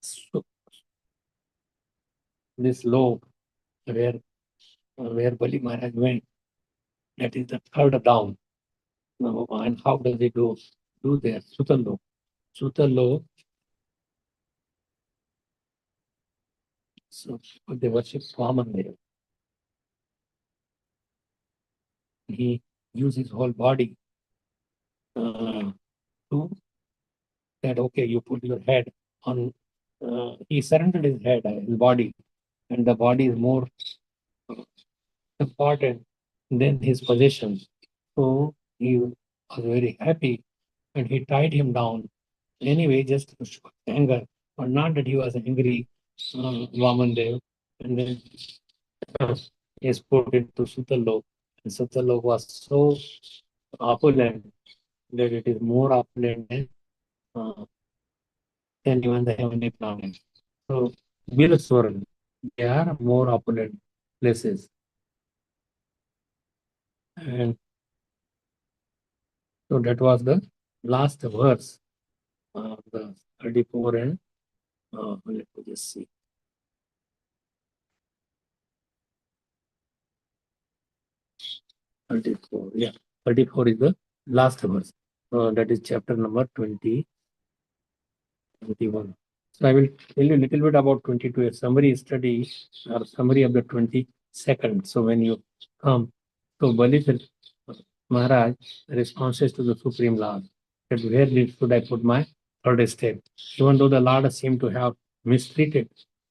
so this law where Bali Maharaj went, that is the third down. And how does it do there? Sutalo. So they worship Swaman there. He used his whole body to that, okay, you put your head on, he surrendered his head, his body, and the body is more important than his possessions. So he was very happy and he tied him down. Anyway, just to show anger, but not that he was angry, Vamandev. And then he is put into Sutalok. And Sutalok was so opulent that it is more opulent than even the heavenly planets. So, Bilaswaran, they are more opulent places. And so that was the last verse of the 34 and let me just see. 34, yeah. 34 is the last verse. That is chapter number 20, 21. So I will tell you a little bit about 22, a summary study or summary of the 22nd. So when you come, so Bali Maharaj responses to the Supreme Lord that where should I put my third step? Even though the Lord seemed to have mistreated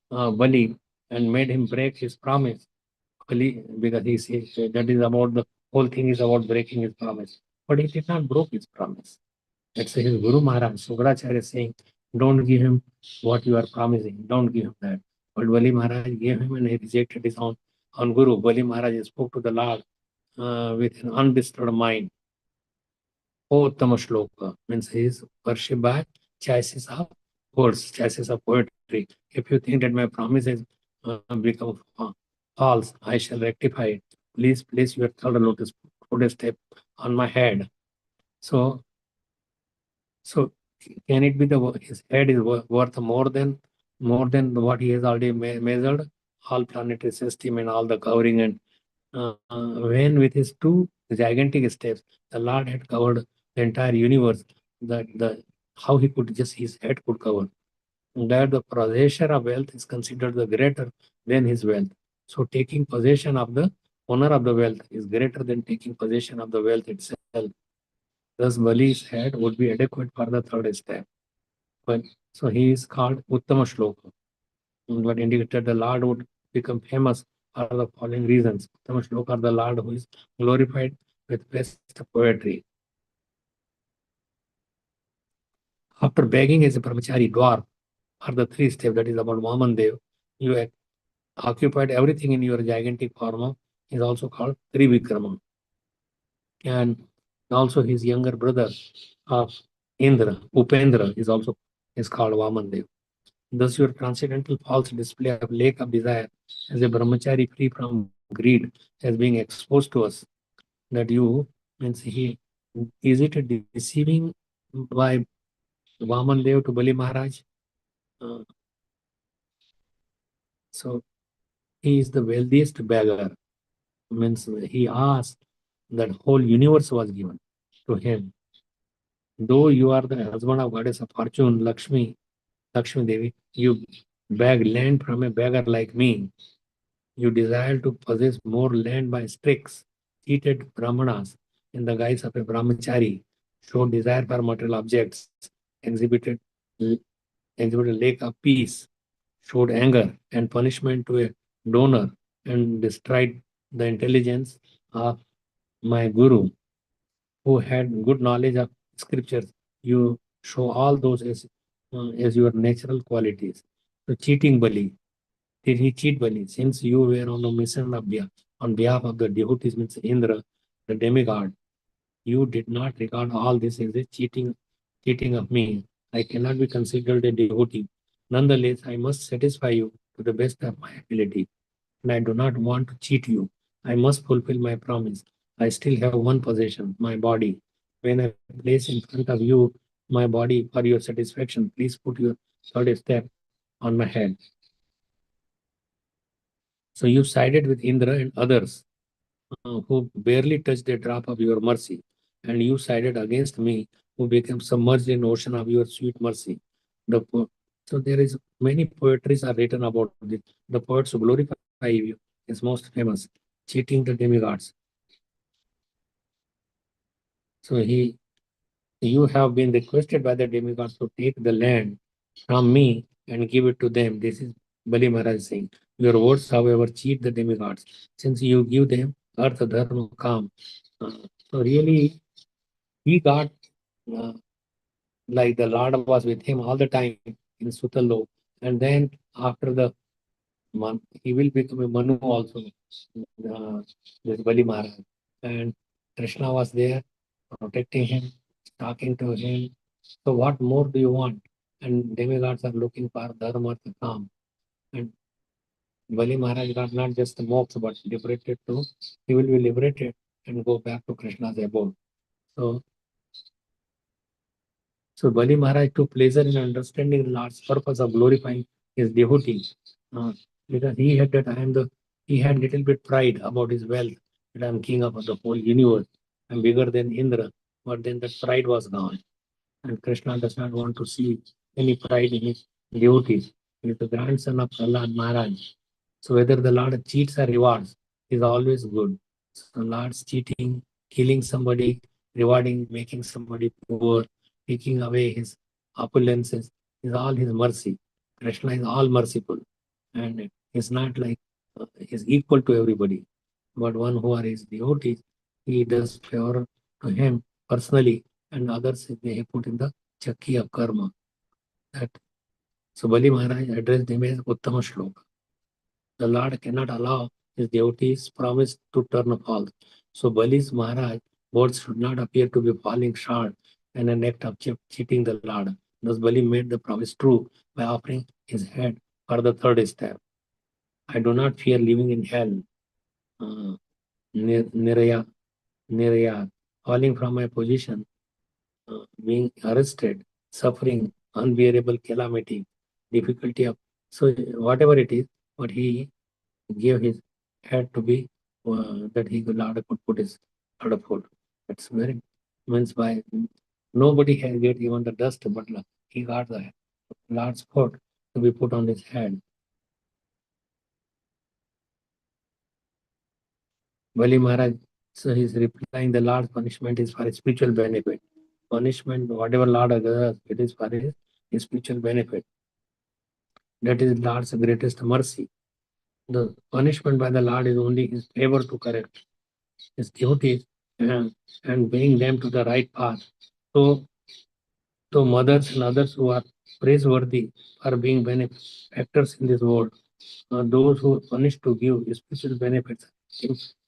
Bali and made him break his promise, Bali, because he says that is about the whole thing is about breaking his promise. But he did not break his promise. Let's say his Guru Maharaj, Sukracharya is saying, don't give him what you are promising, don't give him that. But Bali Maharaj gave him and he rejected his own Guru. Bali Maharaj spoke to the Lord with an undisturbed mind. O Uttama Shloka means he is worshipped by chassis of words, chassis of poetry. If you think that my promise has become false, I shall rectify it. Please place your third lotus step on my head. So can it be his head is worth more than what he has already measured, all planetary system and all the covering, and when with his two gigantic steps, the Lord had covered the entire universe. How he could just his head could cover. That the possessor of wealth is considered the greater than his wealth. So taking possession of the owner of the wealth is greater than taking possession of the wealth itself. Thus, Bali's head would be adequate for the third step. But so he is called Uttama Shloka. What indicated the Lord would become famous are the following reasons. Uttama Shloka, the Lord who is glorified with best poetry. After begging as a brahmachari dwarf are the three steps, that is about Vamandev, you occupied everything in your gigantic form, is also called Trivikrama. And Also, his younger brother of Indra, Upendra, is called Vamandev. Thus, your transcendental false display of lack of desire as a brahmachari free from greed as being exposed to us. That you means he is it a deceiving by Vamandev to Bali Maharaj? So he is the wealthiest beggar. Means he asked that whole universe was given to him. Though you are the husband of goddess of fortune, Lakshmi Devi, you beg land from a beggar like me. You desire to possess more land by tricks, cheated brahmanas in the guise of a brahmachari, showed desire for material objects, exhibited, exhibited lack of peace, showed anger and punishment to a donor, and destroyed the intelligence of my guru, who had good knowledge of scriptures. You show all those as your natural qualities. So cheating Bali. Did he cheat Bali? Since you were on a mission on behalf of the devotees, means Indra, the demigod, you did not regard all this as a cheating of me. I cannot be considered a devotee. Nonetheless, I must satisfy you to the best of my ability, and I do not want to cheat you. I must fulfill my promise. I still have one possession, my body. When I place in front of you my body for your satisfaction, please put your third step on my head. So you sided with Indra and others who barely touched a drop of your mercy, and you sided against me, who became submerged in ocean of your sweet mercy. So there is many poetries are written about this. The poets who glorify you is most famous, cheating the demigods. So you have been requested by the demigods to take the land from me and give it to them. This is Bali Maharaj saying. Your words, however, cheat the demigods, since you give them earth, dharma, kam. So really, he got uh, like the Lord was with him all the time in Sutalo, and then after the month, he will become a Manu also, this Bali Maharaj. And Krishna was there protecting him, talking to him. So what more do you want? And demigods are looking for dharma to come. And Bali Maharaj got not just the moksha, but liberated too. He will be liberated and go back to Krishna's abode. So Bali Maharaj took pleasure in understanding the Lord's purpose of glorifying his devotees. Because he had little bit pride about his wealth, that I am king of the whole universe. I am bigger than Indra, but then that pride was gone. And Krishna does not want to see any pride in his devotees. He is the grandson of Prahlad Maharaj. So whether the Lord cheats or rewards is always good. So Lord's cheating, killing somebody, rewarding, making somebody poor, taking away his opulences is all his mercy. Krishna is all merciful, and is not like is equal to everybody. But one who are his devotees, he does favor to him personally, and others they put in the chakki of karma. That so Bali Maharaj addressed him as Uttama Shloka. The Lord cannot allow his devotees' promise to turn false. So Bali's Maharaj words should not appear to be falling short and an act of cheating the Lord. Thus Bali made the promise true by offering his head for the third step. I do not fear living in hell. Niraya, falling from my position, being arrested, suffering unbearable calamity, difficulty of so whatever it is, but he gave his head to be that he could Lord could put his Lord foot. That's very means by nobody has get even the dust, but he got the Lord's foot to be put on his head. Bali Maharaj, so he's replying the Lord's punishment is for his spiritual benefit. Punishment, whatever Lord does, it is for his spiritual benefit. That is Lord's greatest mercy. The punishment by the Lord is only his favor to correct his devotees and bring them to the right path. So mothers and others who are praiseworthy for being benefactors in this world, those who are punished to give special benefits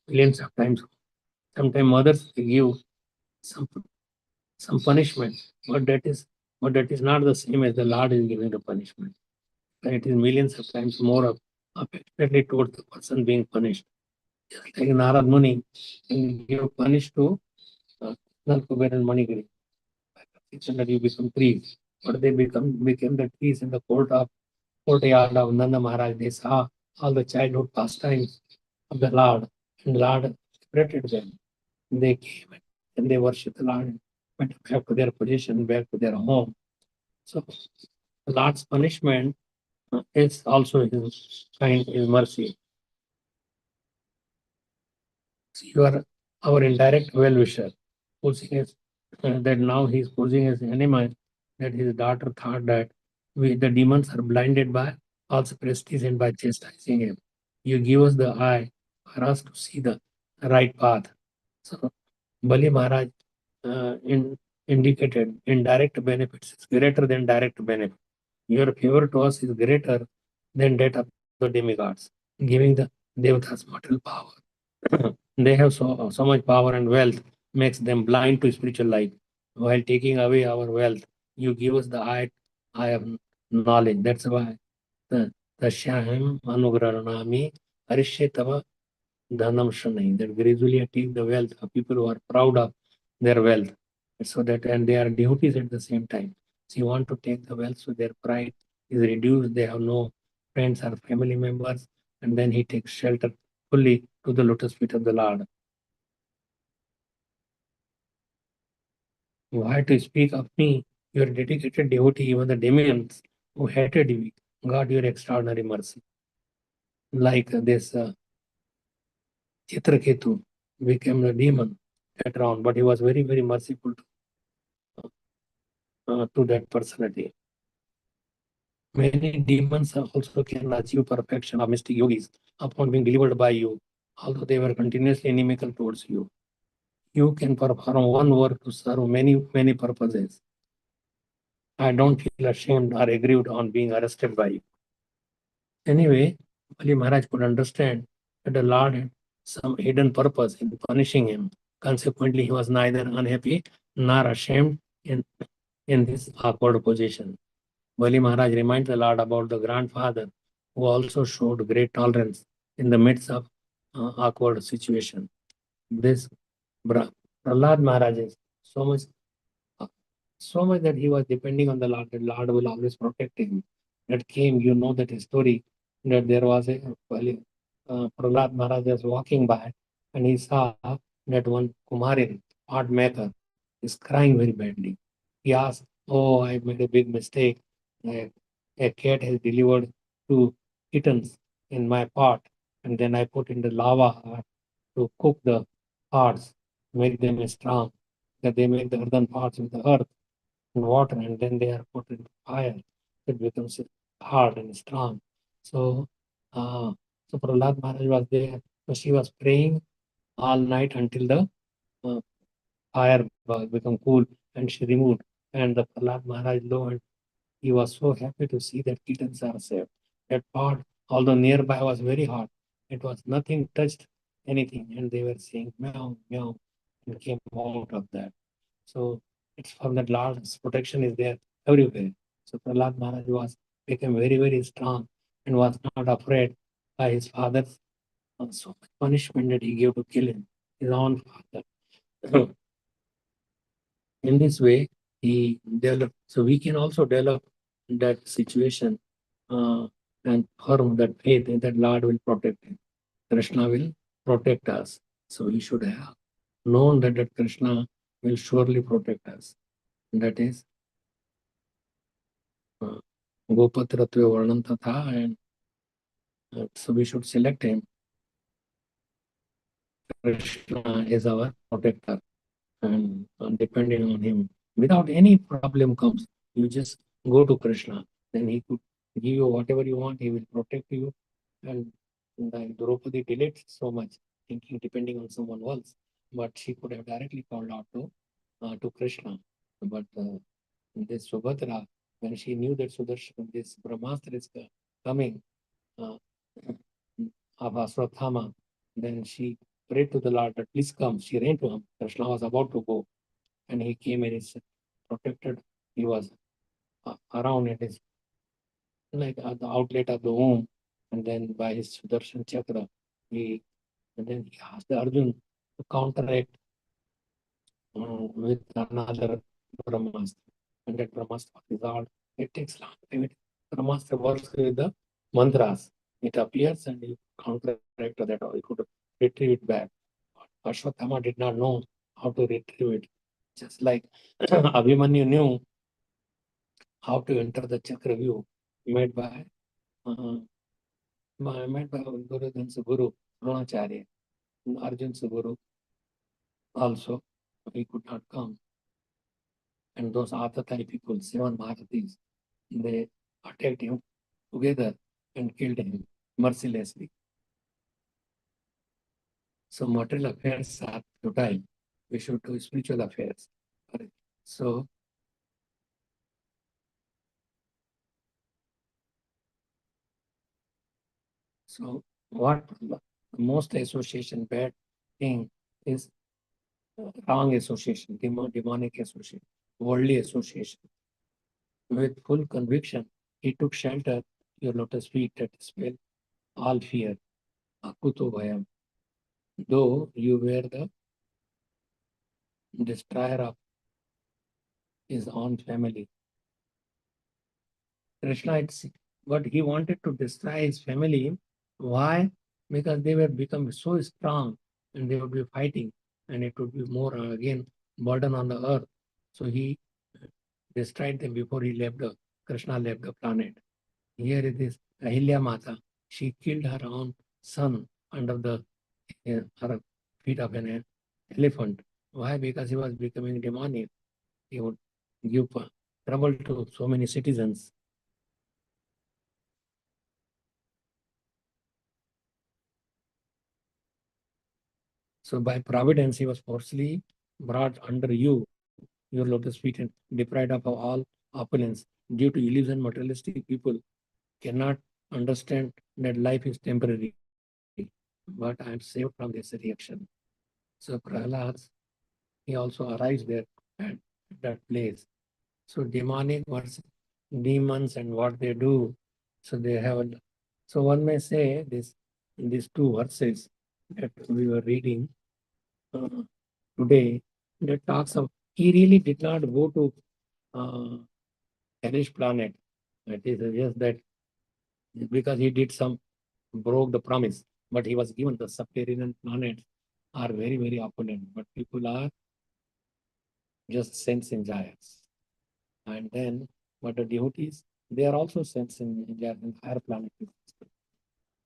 millions of times. Sometimes mothers give some punishment, but that is not the same as the Lord is giving the punishment. It is millions of times more affectionately towards the person being punished. Just like Narad Muni, when you are punished to Nalkuber and Manigiri, that you become trees, but they became the trees in the courtyard of Nanda Maharaj. They saw all the childhood pastimes of the Lord, and the Lord separated them. They came and they worshipped the Lord and went back to their position, back to their home. So the Lord's punishment is also his kind, his mercy. So you are our indirect well-wisher, posing as that now he is posing as enemy, that his daughter thought that the demons are blinded by false prestige and by chastising him. You give us the eye for us to see the right path. So Bali Maharaj indicated indirect benefits is greater than direct benefit. Your favor to us is greater than that of the demigods, giving the devatas material power. They have so much power and wealth makes them blind to spiritual light. While taking away our wealth, you give us the eye of knowledge. That's why the Tashyaham Anugrahanami Arishetava Dhanam Shanai, that gradually I take the wealth of people who are proud of their wealth. So that, and they are devotees at the same time. So you want to take the wealth, so their pride is reduced. They have no friends or family members, and then he takes shelter fully to the lotus feet of the Lord. Why to speak of me, your dedicated devotee, even the demons who hated me, God, your extraordinary mercy. Like this Chitraketu became a demon later on, but he was very, very merciful to that personality. Many demons also can achieve perfection of mystic yogis upon being delivered by you, although they were continuously inimical towards you. You can perform one work to serve many, many purposes. I don't feel ashamed or aggrieved on being arrested by you. Anyway, Bali Maharaj could understand that the Lord had some hidden purpose in punishing him. Consequently, he was neither unhappy nor ashamed in this awkward position. Bali Maharaj reminds the Lord about the grandfather who also showed great tolerance in the midst of awkward situation. This Prahlad Maharaj is so much that he was depending on the Lord. The Lord will always protect him. That came, you know that story, that there was a Prahlad Maharaj was walking by and he saw that one Kumarin, pot maker, is crying very badly. He asked, "Oh, I made a big mistake. A cat has delivered 2 kittens in my pot, and then I put in the lava to cook the pots, make them strong. That they make the earthen pots with the earth and water, and then they are put in fire. It becomes hard and strong." So, so Prahlad Maharaj was there. So she was praying all night until the fire become cool, and she removed. And the Prahlad Maharaj lo, and he was so happy to see that kittens are saved. That pot, although nearby, was very hot. It was nothing touched anything, and they were saying meow meow, and came out of that. So it's from that Lord's protection is there everywhere. So Prahlad Maharaj became very, very strong and was not afraid by his father's so much punishment that he gave to kill him, his own father. In this way, he developed. So we can also develop that situation and firm that faith that Lord will protect him. Krishna will protect us. So we should have known that Krishna will surely protect us. That is Gopatratva Varnam Tatha, and so we should select him. Krishna is our protector, and depending on him, without any problem comes, you just go to Krishna. Then he could give you whatever you want. He will protect you. And Draupadi delayed so much, thinking depending on someone else, but she could have directly called out to Krishna. But this Subhadra, when she knew that Sudarshan, this Brahmastra is coming of Aswathama, then she prayed to the Lord that please come. She ran to him. Krishna was about to go. and he came and is protected. He was around it is like at the outlet of the womb, and then by his Sudarshan Chakra, and then he asked the Arjun to counteract with another Brahmastra, and that Brahmastra is all. It takes long time. Brahmastra works with the mantras. It appears and you counteract that, or you could retrieve it back. Ashwatthama did not know how to retrieve it. Just like Abhimanyu knew how to enter the chakra view made by Duryodhana's Guru, Dronacharya. Arjun's Guru also, he could not come. And those Atatai people, 7 Bharatis, they attacked him together and killed him mercilessly. So material affairs are futile. We should do spiritual affairs. So what the most association bad thing is wrong association, demonic association, worldly association. With full conviction, he took shelter your lotus feet that dispel all fear. Akuto bhayam. Though you were the destroyer of his own family. Krishna, but he wanted to destroy his family. Why? Because they were become so strong and they would be fighting, and it would be more again burden on the earth. So he destroyed them before he left Krishna left the planet. Here it is Ahilya Mata. She killed her own son under the her feet of an elephant. Why? Because he was becoming demonic. He would give trouble to so many citizens. So by providence, he was forcibly brought under your lotus feet and deprived of all opulence. Due to illusion, materialistic people cannot understand that life is temporary. But I am saved from this reaction. So Prahlad, he also arrives there at that place. So demonic versus demons and what they do. So they have. So one may say this in these 2 verses that we were reading today, that talks of he really did not go to hellish planet. It is just that because he did broke the promise, but he was given the subterranean planets are very, very opulent, but people are just sense enjoyers. And then, but the devotees, they are also sense enjoyers in higher planets.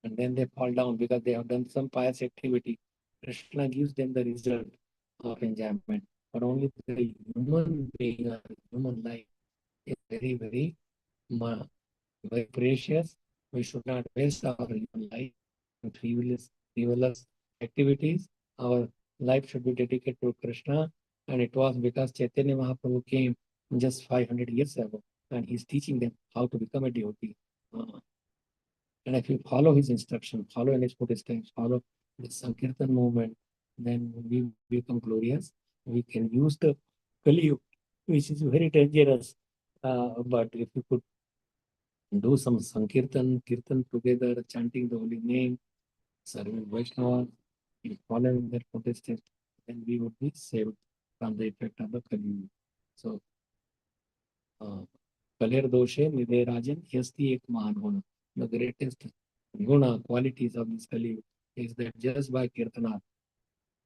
And then they fall down because they have done some pious activity. Krishna gives them the result of enjoyment, but only the human being or human life is very, very, very precious. We should not waste our human life in frivolous activities. Our life should be dedicated to Krishna, and it was because Chaitanya Mahaprabhu came just 500 years ago, and he's teaching them how to become a devotee. And if you follow his instruction, follow in his footsteps, follow the Sankirtan movement, then we become glorious. We can use the Kali Yuga, which is very dangerous. But if you could do some Sankirtan, Kirtan together, chanting the holy name, serving Vaishnava, following their footsteps, then we would be saved from the effect of the Kali Yuga. So, Kalir Doshe Nide Rajan Yasti Ek Mahan Guna. The greatest guna, qualities of this Kali Yuga is that just by Kirtana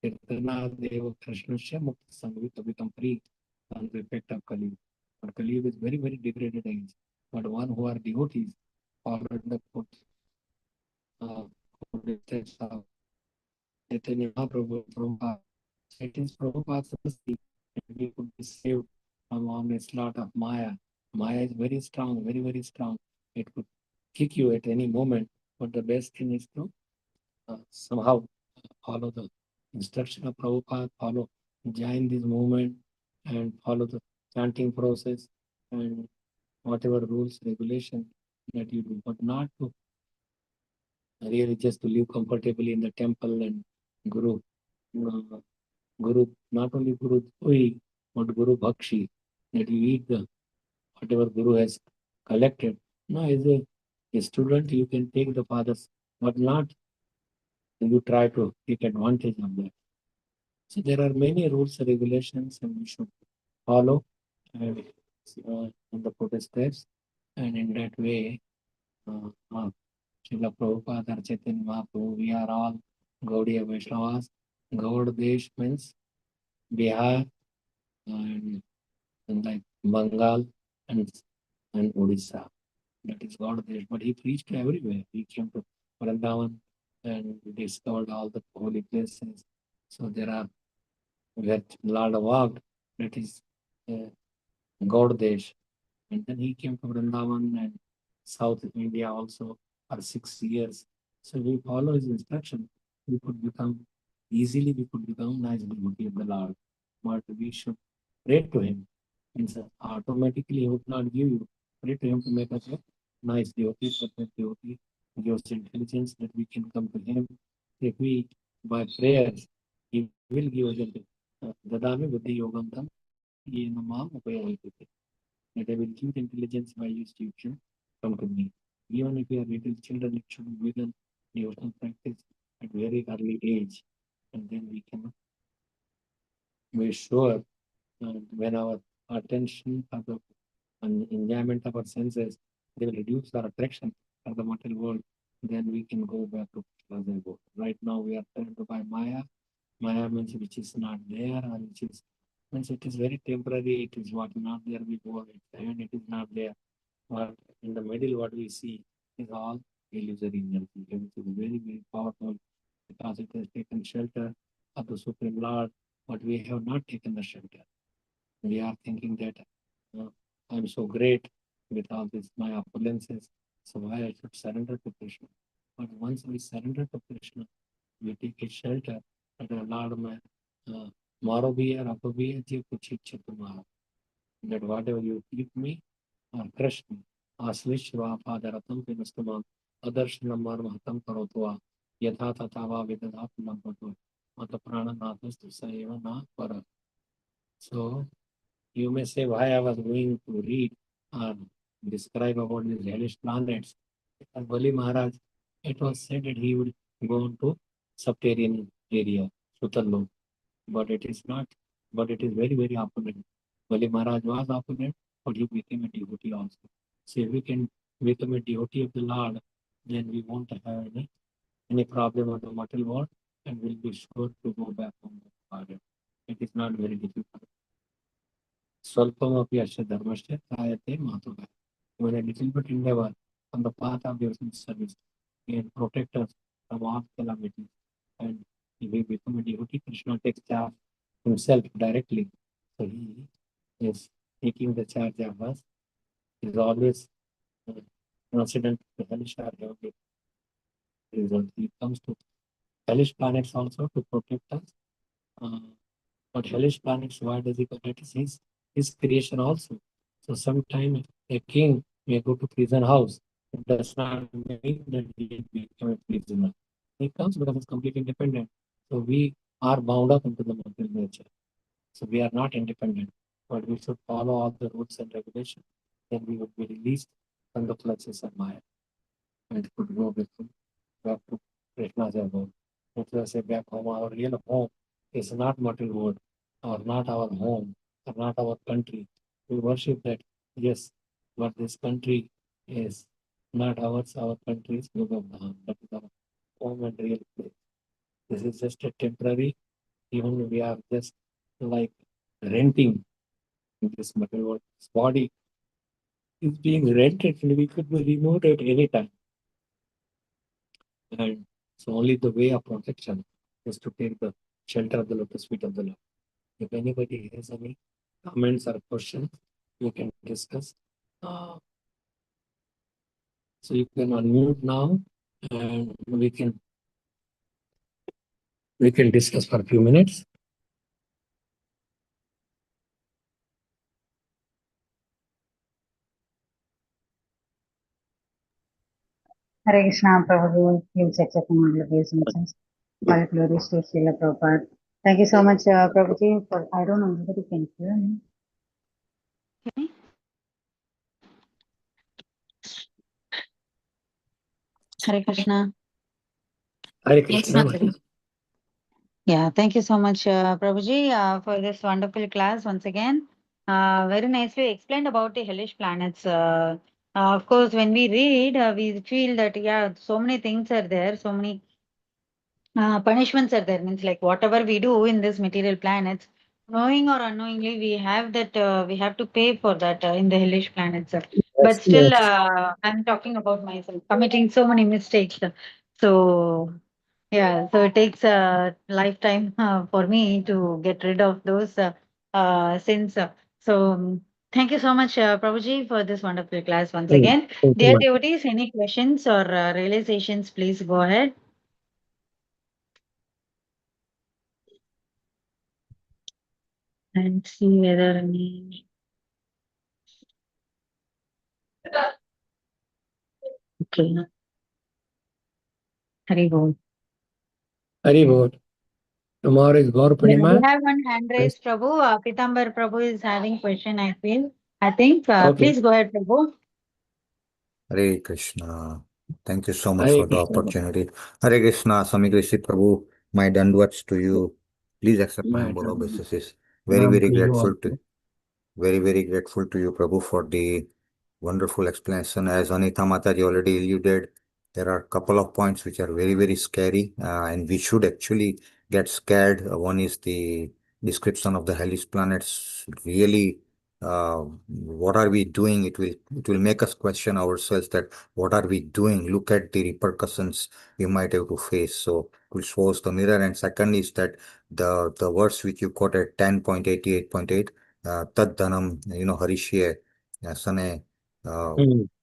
Deva Krishnasya Mukta Sangha to become free from the effect of Kali Yuga. But Kali Yuga is very, very degraded age. But one who are devotees followed the footsteps of Chaitanya Mahaprabhu, Prabhupada. It is Prabhupada's mercy that we could be saved from onslaught of Maya. Maya is very strong, very, very strong. It could kick you at any moment, but the best thing is to somehow follow the instruction of Prabhupada, join this movement and follow the chanting process and whatever rules, regulation that you do, but not to really just to live comfortably in the temple and Guru, not only Guru Doi, what Guru Bhakshi, that you eat the whatever Guru has collected. No, as a student, you can take the father's, but not you try to take advantage of that. So there are many rules and regulations, and we should follow and in the Buddhist steps, and in that way, Srila Prabhupada, Chaitanya Mahaprabhu, we are all Gaudiya Vaishnavas. Gaud Desh means Bihar and like Bengal and Odisha. That is Gaud Desh. But he preached everywhere. He came to Vrindavan and discovered all the holy places. So there are where Lord walked, that is Gaud Desh. And then he came to Vrindavan and South India also for 6 years. So we follow his instruction. We could become easily, we could become nice devotee of the Lord. But we should pray to him. And so automatically he would not give you. Pray to him to make us a nice devotee, perfect devotee, give us intelligence that we can come to him. If we, by prayers, he will give us Dadami Buddhi Yogam Tam, Yena Mam Upayavite. That I will give intelligence by which you can come to me. Even if you are little children, it should begin devotional practice at very early age. And then we can be sure when our attention of the enjoyment of our senses, they will reduce our attraction for the material world, then we can go back to pleasant world. Right now we are turned by Maya. Maya means which is not there, or which is means it is very temporary, it is what not there before, and it is not there. But in the middle, what we see is all illusory energy. It is very, very powerful because it has taken shelter of the Supreme Lord, but we have not taken the shelter. We are thinking that I'm so great with all this my opulences, so why I should surrender to Krishna. But once we surrender to Krishna, we take his shelter at the Lord Maro bhi hai, Rapa bhi hai, je kuch ichha tumhara. That whatever you give me, Krishna, Asvishwa Padaratam Pinastamam, Adarshanam Marmahatam Karotva, Yatha Tatava Vedada Punapato, Mata Prana Natastu Saeva Na Para. So you may say why I was going to read or describe about these hellish planets. And Bali Maharaj, it was said that he would go to subterranean area, Sutalok, but it is not, but it is very, very opulent. Bali Maharaj was opulent, but he became a devotee also. So if we can become a devotee of the Lord, then we won't have any problem with the material world, and we'll be sure to go back home to Father. It is not very difficult. Swalpam api asya dharmasya kayate matuga. Even a little bit endeavor on the path of devotional service can protect us from all calamities. And if we become a devotee, Krishna takes charge himself directly. So he is taking the charge of us. He is always considered the hellish result. He comes to hellish planets also to protect us. But hellish planets, why does he protect us? His creation also. So sometimes a king may go to prison house. It does not mean that he become a prisoner. He comes because he's completely independent. So we are bound up into the material nature. So we are not independent, but we should follow all the rules and regulations. Then we would be released from the clutches of Maya and could go back to Krishna's abode. Let us say back home, our real home is not material world, or not our home, or not our country. We worship that, yes, but this country is not ours, our country is Bhagavatam. That is our home and real place. This is just a temporary, even we are just like renting this material world. This body is being rented and we could be removed at any time. And so only the way of protection is to take the shelter of the lotus feet of the Lord. If anybody has any comments or questions, we can discuss. So you can unmute now, and we can discuss for a few minutes.
Hare Krishna, Prabhu, you check the obeisance. All glories to Srila Prabhupada. Thank you so much, Prabhuji. For I don't know nobody can hear me. Okay. Hare Krishna.
Hare
Yes,
Krishna.
Mataji. Yeah, thank you so much, Prabhuji, for this wonderful class once again. Very nicely explained about the hellish planets. Of course, when we read, we feel that, yeah, so many things are there, so many punishments are there. Means like whatever we do in this material planets, knowing or unknowingly, we have that, we have to pay for that in the hellish planets. But
Yes,
still,
yes.
I'm talking about myself, committing so many mistakes. So, yeah, so it takes a lifetime for me to get rid of those sins. So, thank you so much, Prabhuji, for this wonderful class once again.
Thank you,
Dear
ma'am.
devotees, any questions or realizations, please go ahead. And see whether any. Okay. Hari Bol.
Hare Bol. Tomorrow is Gaur
Yeah, we
Purnima.
have one hand raised, Prabhu. Pitambar Prabhu is having question, I feel. I think.
Okay.
Please go ahead, Prabhu.
Hare Krishna. Thank you so much
Hare
for the
Krishna.
opportunity. Hare Krishna, Samik Rishi Prabhu. My dandavats to you. Please accept my
My
humble
turn.
obeisances.
Nam to you also.
Very grateful to you, Prabhu, for the wonderful explanation. As Anita Mataji already alluded, there are a couple of points which are very scary, and we should actually get scared. One is the description of the hellish planets. Really, what are we doing? It will make us question ourselves that what are we doing? Look at the repercussions we might have to face. So it will show us the mirror. And second is that the verse which you quoted, 10.88.8. Tad dhanam, Harishiye, Sane,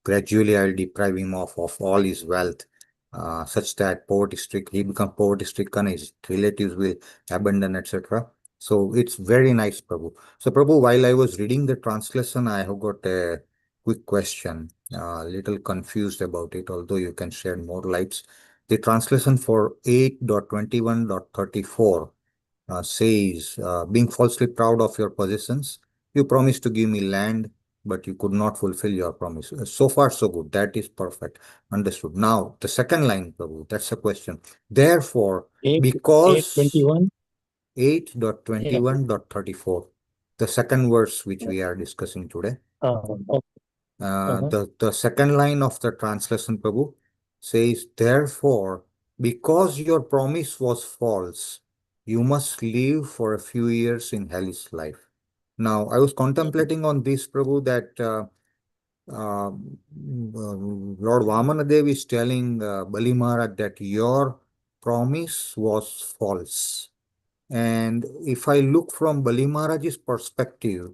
gradually I'll deprive him of all his wealth, such that he becomes poverty stricken, his relatives will abandon, etc. So it's very nice, Prabhu. So, Prabhu, while I was reading the translation, I have got a quick question, a little confused about it, although you can share more lights. The translation for 8.21.34 says, being falsely proud of your possessions, you promised to give me land, but you could not fulfill your promise. So far, so good. That is perfect. Understood. Now, the second line, Prabhu, that's a question. Therefore,
8,
because
8:21.
8.21.34, the second verse which we are discussing today.
Okay.
The second line of the translation, Prabhu, says, therefore, because your promise was false, you must live for a few years in hellish life. Now, I was contemplating on this, Prabhu, that Lord Vamanadev is telling Bali Maharaj that your promise was false. And if I look from Bali Maharaj's perspective,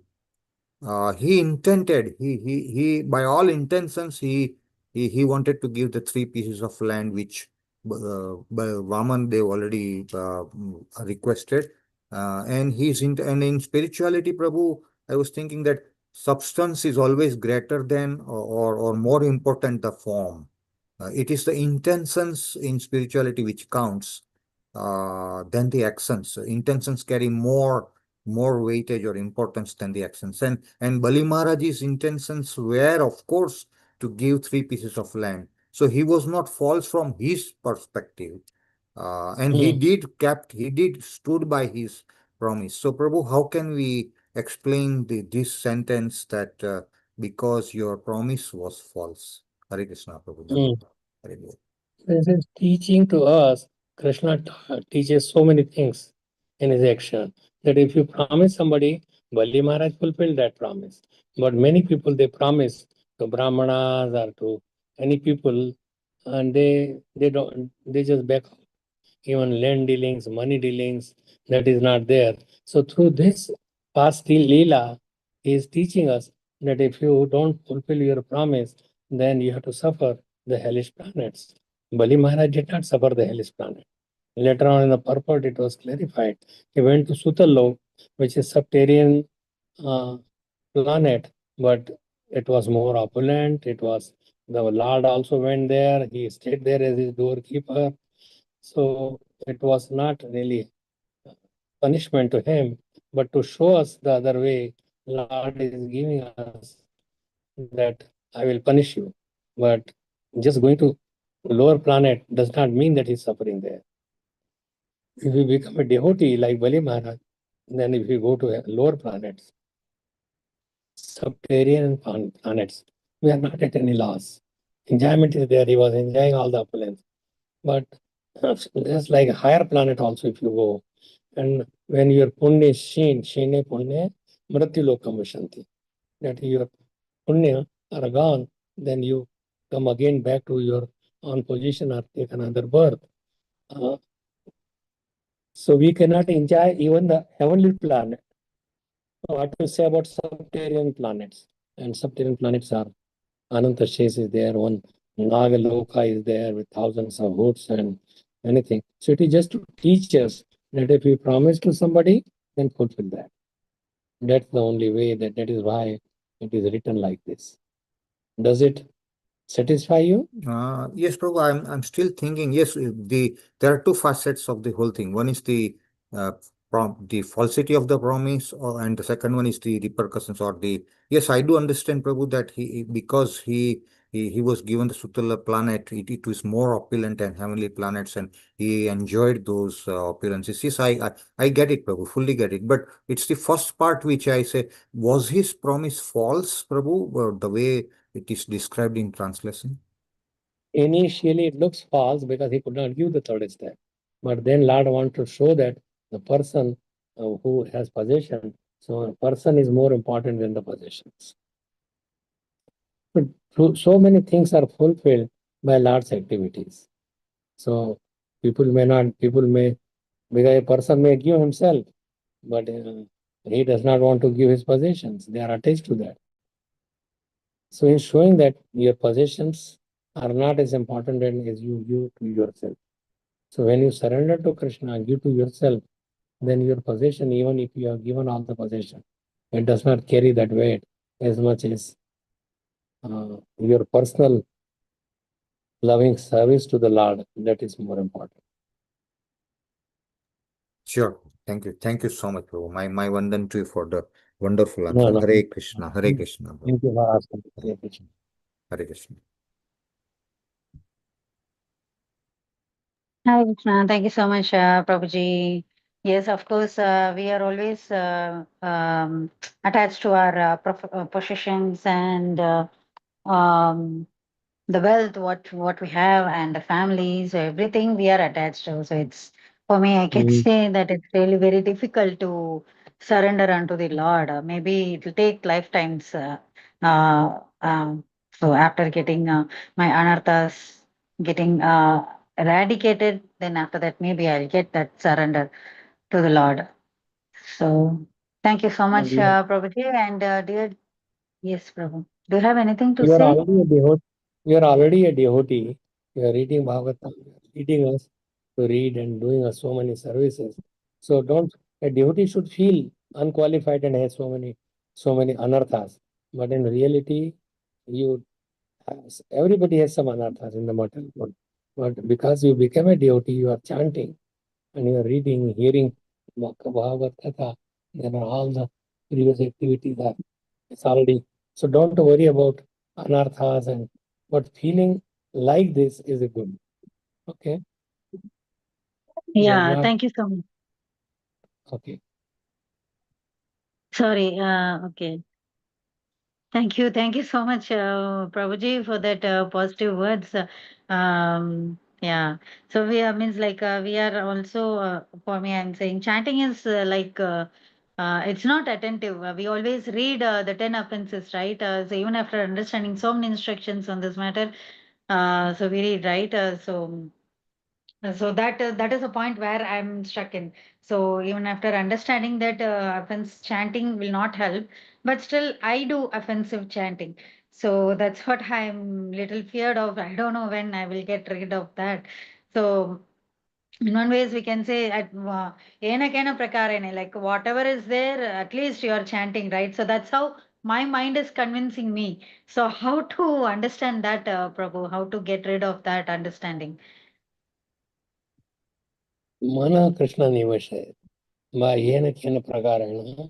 he intended, by all intentions, he wanted to give the three pieces of land which Vaman Dev already requested. And in spirituality, Prabhu, I was thinking that substance is always greater than or more important the form. It is the intentions in spirituality which counts than the actions. Intentions carry more weightage or importance than the actions. And Bali Maharaj's intentions were, of course, to give three pieces of land. So he was not false from his perspective. And he did stood by his promise. So Prabhu, how can we explain this sentence that because your promise was false? Hare Krishna, Prabhu. Hare Krishna.
This is teaching to us. Krishna teaches so many things in his action that if you promise somebody, Bali Maharaj fulfilled that promise. But many people, they promise to Brahmanas or to any people, and they just back out. Even land dealings, money dealings, that is not there. So through this past Leela, he is teaching us that if you don't fulfill your promise, then you have to suffer the hellish planets. Bali Maharaj did not suffer the hellish planet. Later on in the purport, it was clarified. He went to Sutalok, which is subterranean planet, but it was more opulent. It was the Lord also went there. He stayed there as his doorkeeper. So it was not really punishment to him, but to show us the other way, Lord is giving us that I will punish you. But just going to lower planet does not mean that he's suffering there. If you become a devotee like Bali Maharaj, then if you go to lower planets, subterranean planets, we are not at any loss. Enjoyment is there. He was enjoying all the opulence. But just like a higher planet also, if you go, and when your punya is sheen punya, mrityu lokam vishanti, that your punya are gone, then you come again back to your own position or take another birth. So we cannot enjoy even the heavenly planet. What to say about subterranean planets? And subterranean planets are Ananta Shesh is there, one Nagaloka is there with thousands of hoods and anything. So it is just to teach us that if we promise to somebody, then fulfill that. That's the only way, that is why it is written like this. Does it satisfy you?
Yes, Prabhu, I'm still thinking. Yes, there are two facets of the whole thing. One is uh, the falsity of the promise, and the second one is the repercussions or the. Yes, I do understand, Prabhu, that because he was given the Sutala planet, it was more opulent and heavenly planets, and he enjoyed those opulences. Yes, I get it, Prabhu, fully get it. But it's the first part which I say, was his promise false, Prabhu, or the way it is described in translation?
Initially, it looks false because he could not give the third step. But then Lord wants to show that the person who has possession, so a person is more important than the possessions. So many things are fulfilled by Lord's activities. So people may, because a person may give himself, but he does not want to give his possessions. They are attached to that. So he's showing that your possessions are not as important as you give to yourself. So when you surrender to Krishna, give to yourself, then your possession, even if you have given all the possession, it does not carry that weight as much as your personal loving service to the Lord. That is more important.
Sure. Thank you. Thank you so much, Prabhu. My vandan to you for the wonderful
No,
answer.
no.
Hare Krishna. Hare Krishna. Prabhu.
Thank you for asking. Hare Krishna.
Hare Krishna.
Hi, Krishna. Thank you so much, Prabhuji. Yes, of course, we are always attached to our possessions and the wealth, what we have, and the families, everything we are attached to. So it's for me, I can say that it's really very difficult to surrender unto the Lord. Maybe it will take lifetimes. Uh, um, so after getting my anarthas getting eradicated, then after that maybe I'll get that surrender to the Lord. So thank you so much, Prabhuji. And dear, yes, Prabhu. Do you have anything to
You are
say?
already a devotee. You are already a devotee. You are reading Bhagavatam, you are leading us to read and doing us so many services. So a devotee should feel unqualified and has so many anarthas. But in reality, everybody has some anarthas in the material world. But because you became a devotee, you are chanting and you are reading, hearing Bhagavad Gita, then all the previous activities are it's already. So don't worry about anarthas but feeling like this is a good. Okay.
Yeah, thank you so much.
Okay.
Sorry, okay. Thank you so much, Prabhuji, for that positive words. Yeah, so we are means like we are also for me. I'm saying chanting is it's not attentive. We always read the 10 offenses, right? So even after understanding so many instructions on this matter, so we read, right? So that is a point where I'm stuck in. So even after understanding that offense chanting will not help, but still I do offensive chanting. So that's what I'm little feared of. I don't know when I will get rid of that. So in one ways we can say at enakena prakarene, like whatever is there, at least you are chanting, right? So that's how my mind is convincing me. So how to understand that, Prabhu? How to get rid of that understanding?
Mana Krishna Nivasha. yena kena prakarana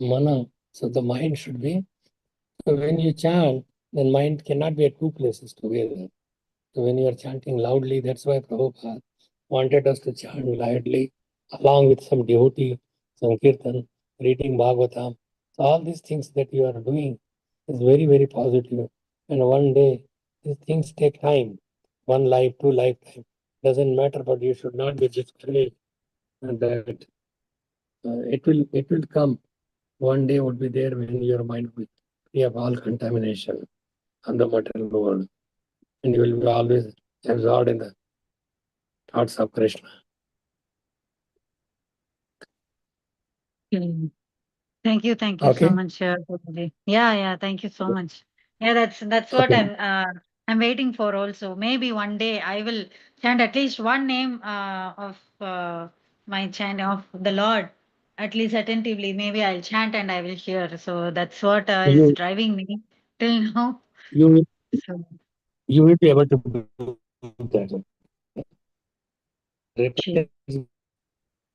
mana. So the mind should be. So when you chant, then mind cannot be at two places together. So when you are chanting loudly, that's why Prabhupada wanted us to chant loudly, along with some devotee, Sankirtan, reading Bhagavatam. So all these things that you are doing is very, very positive. And one day, these things take time. 1 life, 2 lifetime, doesn't matter, but you should not be discouraged. And that it will come. One day would be there when your mind will be free of all contamination on the material world. And you will be always absorbed in the thoughts of Krishna.
Thank you so
Okay.
much, Prabhuji. Yeah, thank you so much. Yeah, that's what
Okay.
I'm waiting for also. Maybe one day I will chant at least one name of my chant of the Lord, at least attentively. Maybe I'll chant and I will hear. So that's what is
You
driving me till now.
you will
So,
you will be able to do that. Repetition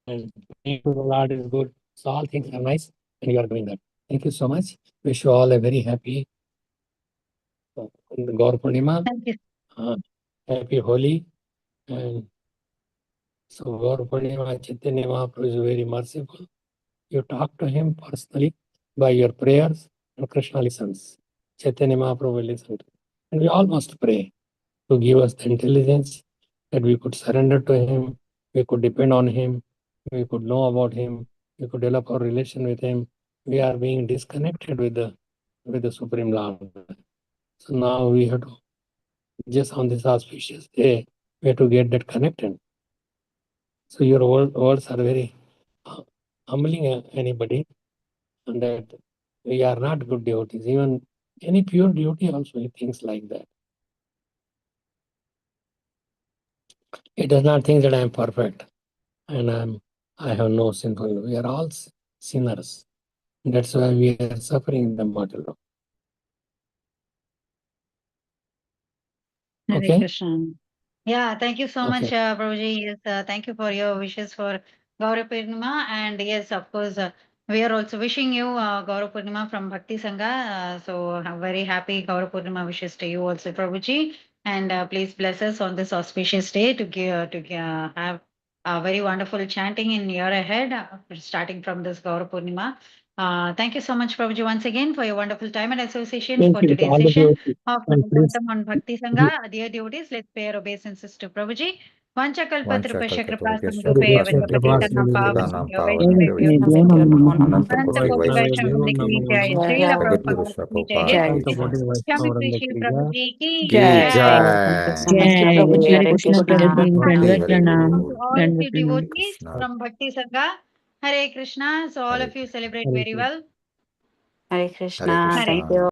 and praying to the Lord is good. So all things are nice, and you are doing that. Thank you so much. Wish you all a very happy Gaur Purnima,
thank you.
happy Holi, and so Gaur Purnima Chaitanya Mahaprabhu is very merciful. You talk to him personally by your prayers, and Krishna listens. Chaitanya Mahaprabhu will listen to you. And we all must pray to give us the intelligence that we could surrender to him, we could depend on him, we could know about him, we could develop our relation with him. We are being disconnected with the Supreme Lord. So now we have to, just on this auspicious day, we have to get that connected. So your words are very humbling anybody, and that we are not good devotees. Even any pure devotee also he thinks like that. He does not think that I am perfect and I have no sinful. We are all sinners. That's why we are suffering in the mortal world.
Hare
Okay?
Krishna. Yeah, thank you so much,
Okay.
Prabhuji. Yes, thank you for your wishes for Gaura Purnima. And yes, of course, we are also wishing you Gaura Purnima from Bhakti Sangha. So very happy Gaura Purnima wishes to you also, Prabhuji. And please bless us on this auspicious day to have a very wonderful chanting in year ahead, starting from this Gaura Purnima. Thank you so much, Prabhuji, once again for your wonderful time and association
Thank
for
you to
today's
all the
session
devotees.
of
And please,
Bhagavatam on Bhakti Sangha. Dear devotees, let's pay our obeisances to Prabhuji. Vanchakalpatrupasya kripa
Vanchakalpatarubhyasya
sindhubhe
kripa
avanipatinam
sindhubhesya
pavanam
kripasinam
vaishnavedyo
pavanebhyo
namo
Nitya
namo.
Namo Namo
Ananta
Namo
Koti
Vaishnavedyo
Vaishnava
namo
Vrinda
namo
ki jai. Srila
Jagadguru
Prabhupada ki jai.
Jai
Prabhupada
Shamik Rishi Prabhuji ki
ki
jai.
jai.
Thank you,
Jai
Prabhuji.
Hare
Hare
Krishna
Krishna.
Prabhu,
Hare
Dandavat
Hare
Pranam,
To
Guru.
all of you
Dandavat Pranam.
devotees
Krishna.
from Bhakti Sangha, Hare Krishna. So all
Hare
of you
Krishna.
celebrate
Hare
very
Krishna.
well.
Hare
Hare
Krishna.
Hare
Thank
Krishna.
you.